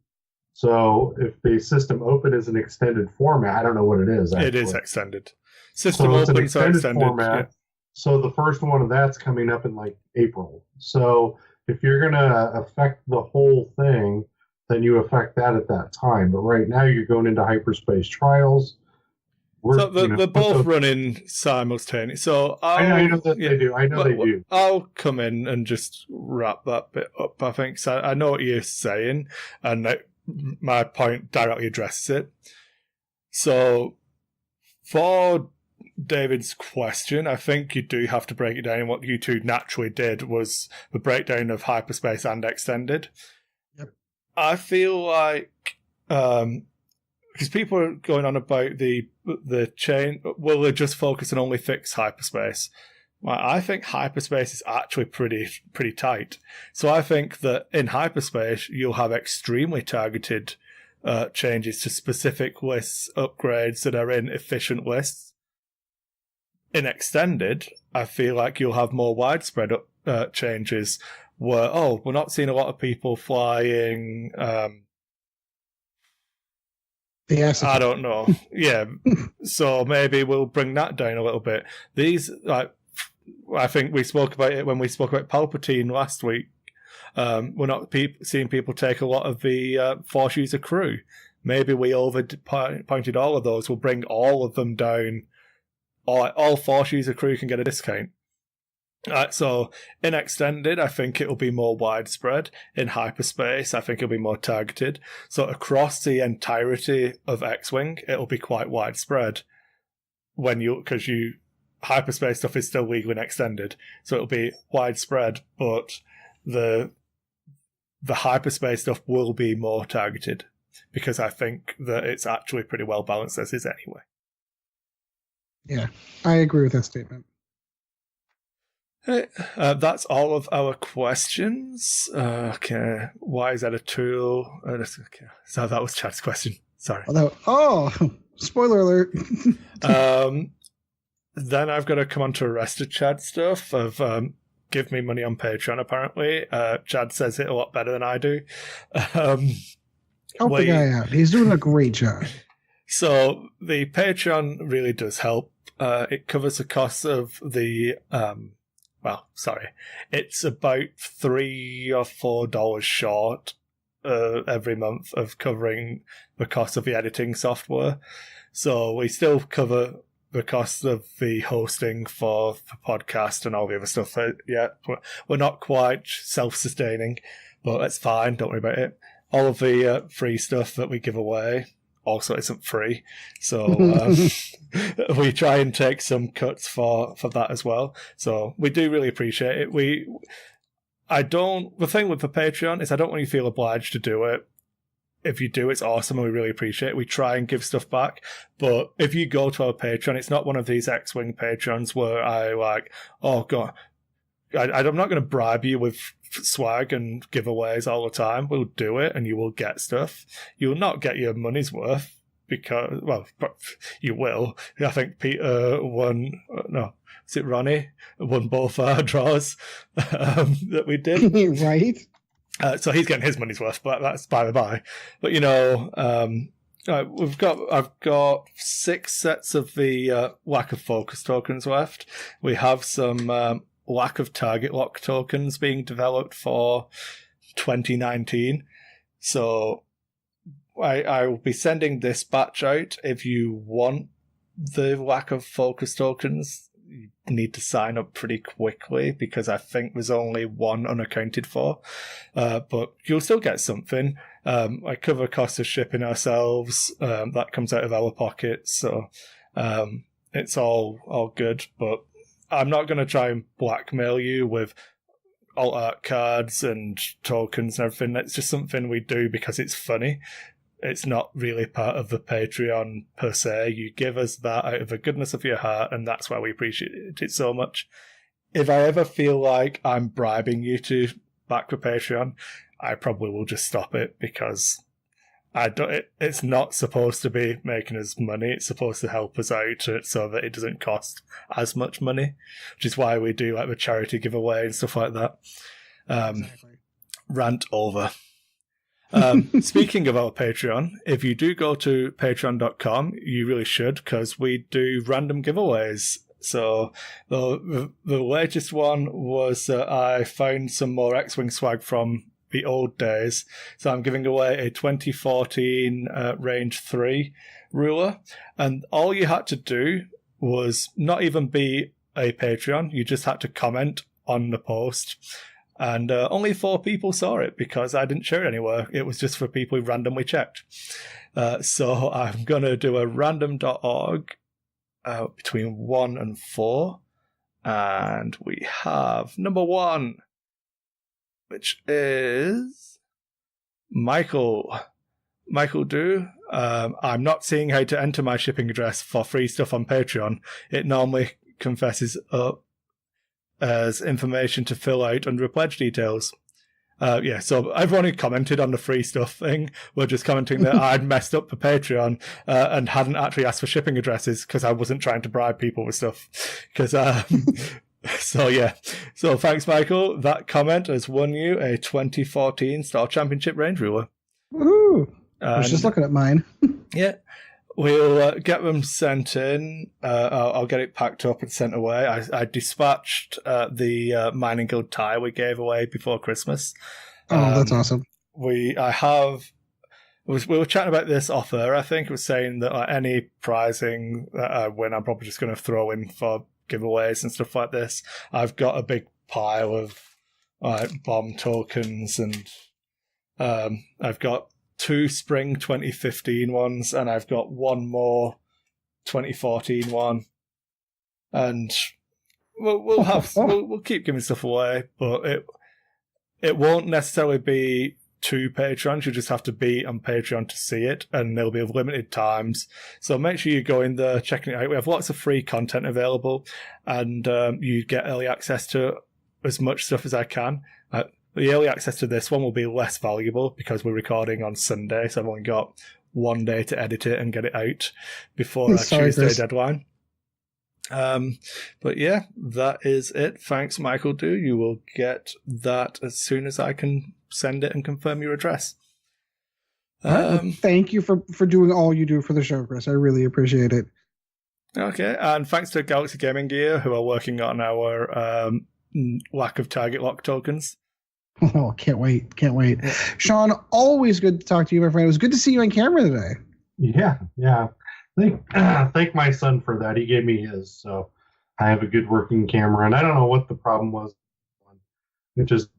B: so if the system open is an extended format, I don't know what it is. Actually.
C: It is extended. System open, an extended
B: format. Yeah. So the first one of that's coming up in like April. So if you're going to affect the whole thing, then you affect that at that time. But right now you're going into hyperspace trials.
C: So they're both running simultaneously. So
B: I know that they do. I know they do.
C: I'll come in and just wrap that bit up, I think. So I know what you're saying, and my point directly addresses it. So for David's question, I think you do have to break it down. And what you two naturally did was the breakdown of hyperspace and extended.
A: Yep. I
C: feel like... because people are going on about the chain, will they just focus on only fixed hyperspace? Well, I think hyperspace is actually pretty tight. So I think that in hyperspace, you'll have extremely targeted changes to specific lists, upgrades that are in efficient lists. In extended, I feel like you'll have more widespread changes where, we're not seeing a lot of people flying... I don't know. Yeah, so maybe we'll bring that down a little bit. These, like, I think we spoke about it when we spoke about Palpatine last week. We're not seeing people take a lot of the Force user crew. Maybe we pointed all of those. We'll bring all of them down. All Force user crew can get a discount. So in Extended, I think it'll be more widespread. In Hyperspace, I think it'll be more targeted. So across the entirety of X-Wing, it'll be quite widespread. Because Hyperspace stuff is still legal in Extended, so it'll be widespread, but the Hyperspace stuff will be more targeted, because I think that it's actually pretty well balanced as is anyway.
A: Yeah, I agree with that statement.
C: That's all of our questions. Okay, why is that a tool? Okay. So that was Chad's question. Sorry.
A: Spoiler alert.
C: Then I've got to come on to Arrested Chad stuff of give me money on Patreon, apparently. Chad says it a lot better than I do.
A: Help the guy out. He's doing a great job.
C: So the Patreon really does help. It covers the cost of the... it's about $3 or $4 short every month of covering the cost of the editing software. So we still cover the cost of the hosting for the podcast and all the other stuff yet. We're not quite self-sustaining, but that's fine. Don't worry about it. All of the free stuff that we give away also isn't free. So we try and take some cuts for that as well. So we do really appreciate it. The thing with the Patreon is I don't want you to feel obliged to do it. If you do, it's awesome and we really appreciate it. We try and give stuff back. But if you go to our Patreon, it's not one of these X-Wing Patrons where I'm not going to bribe you with swag and giveaways all the time. We'll do it and you will get stuff. You will not get your money's worth because, you will. I think Peter won, is it Ronnie? Won both our draws that we did.
A: Right.
C: So he's getting his money's worth, but that's by the by. But I've got 6 sets of the lack of focus tokens left. We have some lack of target lock tokens being developed for 2019. So I will be sending this batch out. If you want the lack of focus tokens, you need to sign up pretty quickly because I think there's only 1 unaccounted for. But you'll still get something. I cover cost of shipping ourselves. That comes out of our pockets. So it's all good. But I'm not going to try and blackmail you with alt art cards and tokens and everything. It's just something we do because it's funny. It's not really part of the Patreon per se. You give us that out of the goodness of your heart, and that's why we appreciate it so much. If I ever feel like I'm bribing you to back the Patreon, I probably will just stop it because it's not supposed to be making us money. It's supposed to help us out so that it doesn't cost as much money, which is why we do like the charity giveaway and stuff like that. Exactly. Rant over. Speaking of our Patreon, if you do go to patreon.com, you really should, because we do random giveaways. So the latest one was I found some more X-Wing swag from the old days. So I'm giving away a 2014 Range 3 ruler. And all you had to do was not even be a Patreon. You just had to comment on the post. And only 4 people saw it because I didn't share it anywhere. It was just for people who randomly checked. So I'm going to do a random.org between 1 and 4. And we have number 1, which is Michael. Michael Do. I'm not seeing how to enter my shipping address for free stuff on Patreon. It normally confesses up as information to fill out under pledge details. So everyone who commented on the free stuff thing were just commenting that I'd messed up for Patreon and hadn't actually asked for shipping addresses because I wasn't trying to bribe people with stuff. So thanks, Michael. That comment has won you a 2014 Star Championship Range Ruler.
A: Woohoo! I was just looking at mine.
C: Yeah. We'll get them sent in. I'll get it packed up and sent away. I dispatched the Mining Guild tie we gave away before Christmas.
A: Oh, that's awesome.
C: We were chatting about this off air. I think it was saying that any prizing that I win, I'm probably just going to throw in for giveaways and stuff like this. I've got a big pile of bomb tokens, and I've got 2 spring 2015 ones, and I've got 1 more 2014 one, and we'll keep giving stuff away, but it won't necessarily be to Patreon. You just have to be on Patreon to see it, and there'll be limited times. So make sure you go in there, checking it out. We have lots of free content available, and you get early access to as much stuff as I can. The early access to this one will be less valuable because we're recording on Sunday, so I've only got 1 day to edit it and get it out before our Tuesday
A: Chris.
C: deadline. But yeah, that is it. Thanks, Michael. You will get that as soon as I can send it and confirm your address.
A: Thank you for doing all you do for the show, Chris. I really appreciate it.
C: Okay, and thanks to Galaxy Gaming Gear, who are working on our lack of target lock tokens.
A: Oh, can't wait. Sean, always good to talk to you, my friend. It was good to see you on camera today.
B: Yeah. Thank my son for that. He gave me his, so I have a good working camera, and I don't know what the problem was. It just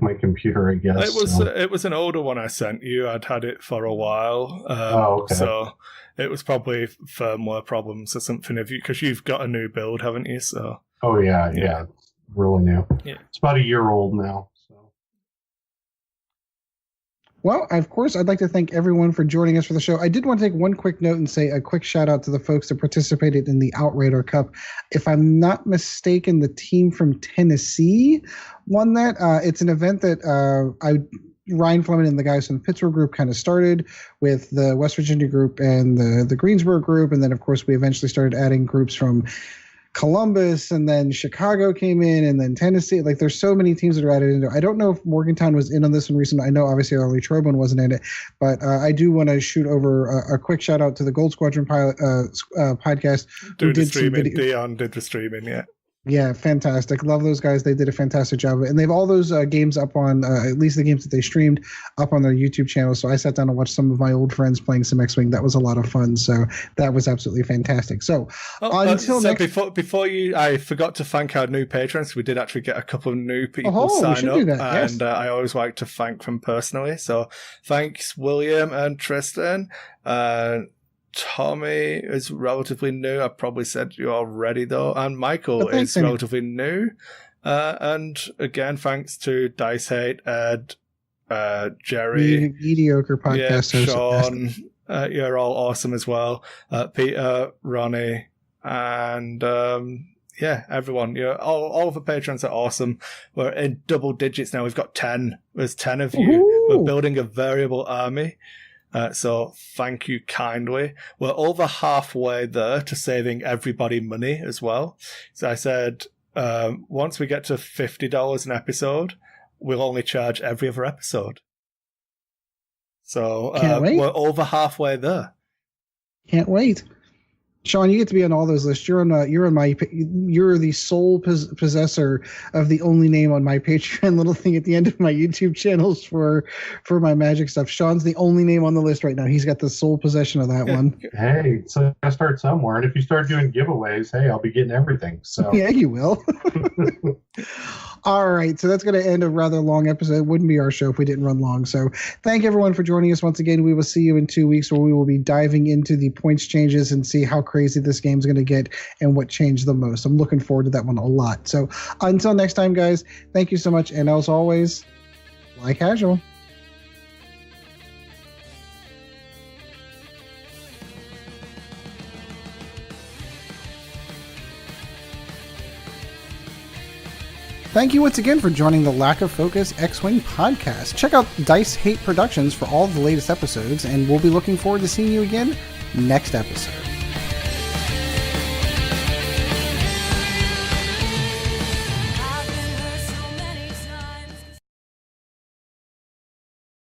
B: my computer, I guess.
C: It was an older one I sent you. I'd had it for a while,
B: okay.
C: So it was probably firmware problems or something. Because you've got a new build, haven't you? So.
B: Oh yeah, it's really new.
C: Yeah,
B: it's about a year old now.
A: Well, of course, I'd like to thank everyone for joining us for the show. I did want to take one quick note and say a quick shout out to the folks that participated in the Outrider Cup. If I'm not mistaken, the team from Tennessee won that. It's an event that Ryan Fleming and the guys from the Pittsburgh group kind of started with the West Virginia group and the Greensboro group. And then, of course, we eventually started adding groups from Columbus, and then Chicago came in, and then Tennessee. Like, there's so many teams that are added into it. I don't know if Morgantown was in on this one recently. I know obviously Arlie Trobin wasn't in it, but I do want to shoot over a quick shout out to the Gold Squadron podcast.
C: Dion did the streaming, yeah.
A: Yeah, fantastic. Love those guys. They did a fantastic job. And they have all those games up on, at least the games that they streamed, up on their YouTube channel. So I sat down and watched some of my old friends playing some X-Wing. That was a lot of fun. So that was absolutely fantastic. So
C: before you, I forgot to thank our new patrons. We did actually get a couple of new people sign up. And yes. I always like to thank them personally. So thanks, William and Tristan. Tommy is relatively new. I probably said you already, though. And Michael is relatively new. And again, thanks to Dice Hate, Ed, Jerry.
A: Mediocre podcast.
C: Sean. You're all awesome as well. Peter, Ronnie, and everyone. All of the patrons are awesome. We're in double digits now. We've got 10. There's 10 of you. Ooh. We're building a variable army. So thank you kindly. We're over halfway there to saving everybody money as well. So I said, once we get to $50 an episode, we'll only charge every other episode. So we're over halfway there.
A: Can't wait. Sean, you get to be on all those lists. You're the sole possessor of the only name on my Patreon little thing at the end of my YouTube channels for my Magic stuff. Sean's the only name on the list right now. He's got the sole possession of that one.
B: Hey, so I start somewhere, and if you start doing giveaways, hey, I'll be getting everything. So
A: yeah, you will. All right, so that's going to end a rather long episode. It wouldn't be our show if we didn't run long. So thank everyone for joining us once again. We will see you in 2 weeks where we will be diving into the points changes and see how crazy this game's going to get and what changed the most. I'm looking forward to that one a lot. So until next time, guys, thank you so much. And as always, fly casual. Thank you once again for joining the Lack of Focus X-Wing podcast. Check out Dice Hate Productions for all the latest episodes, and we'll be looking forward to seeing you again next episode.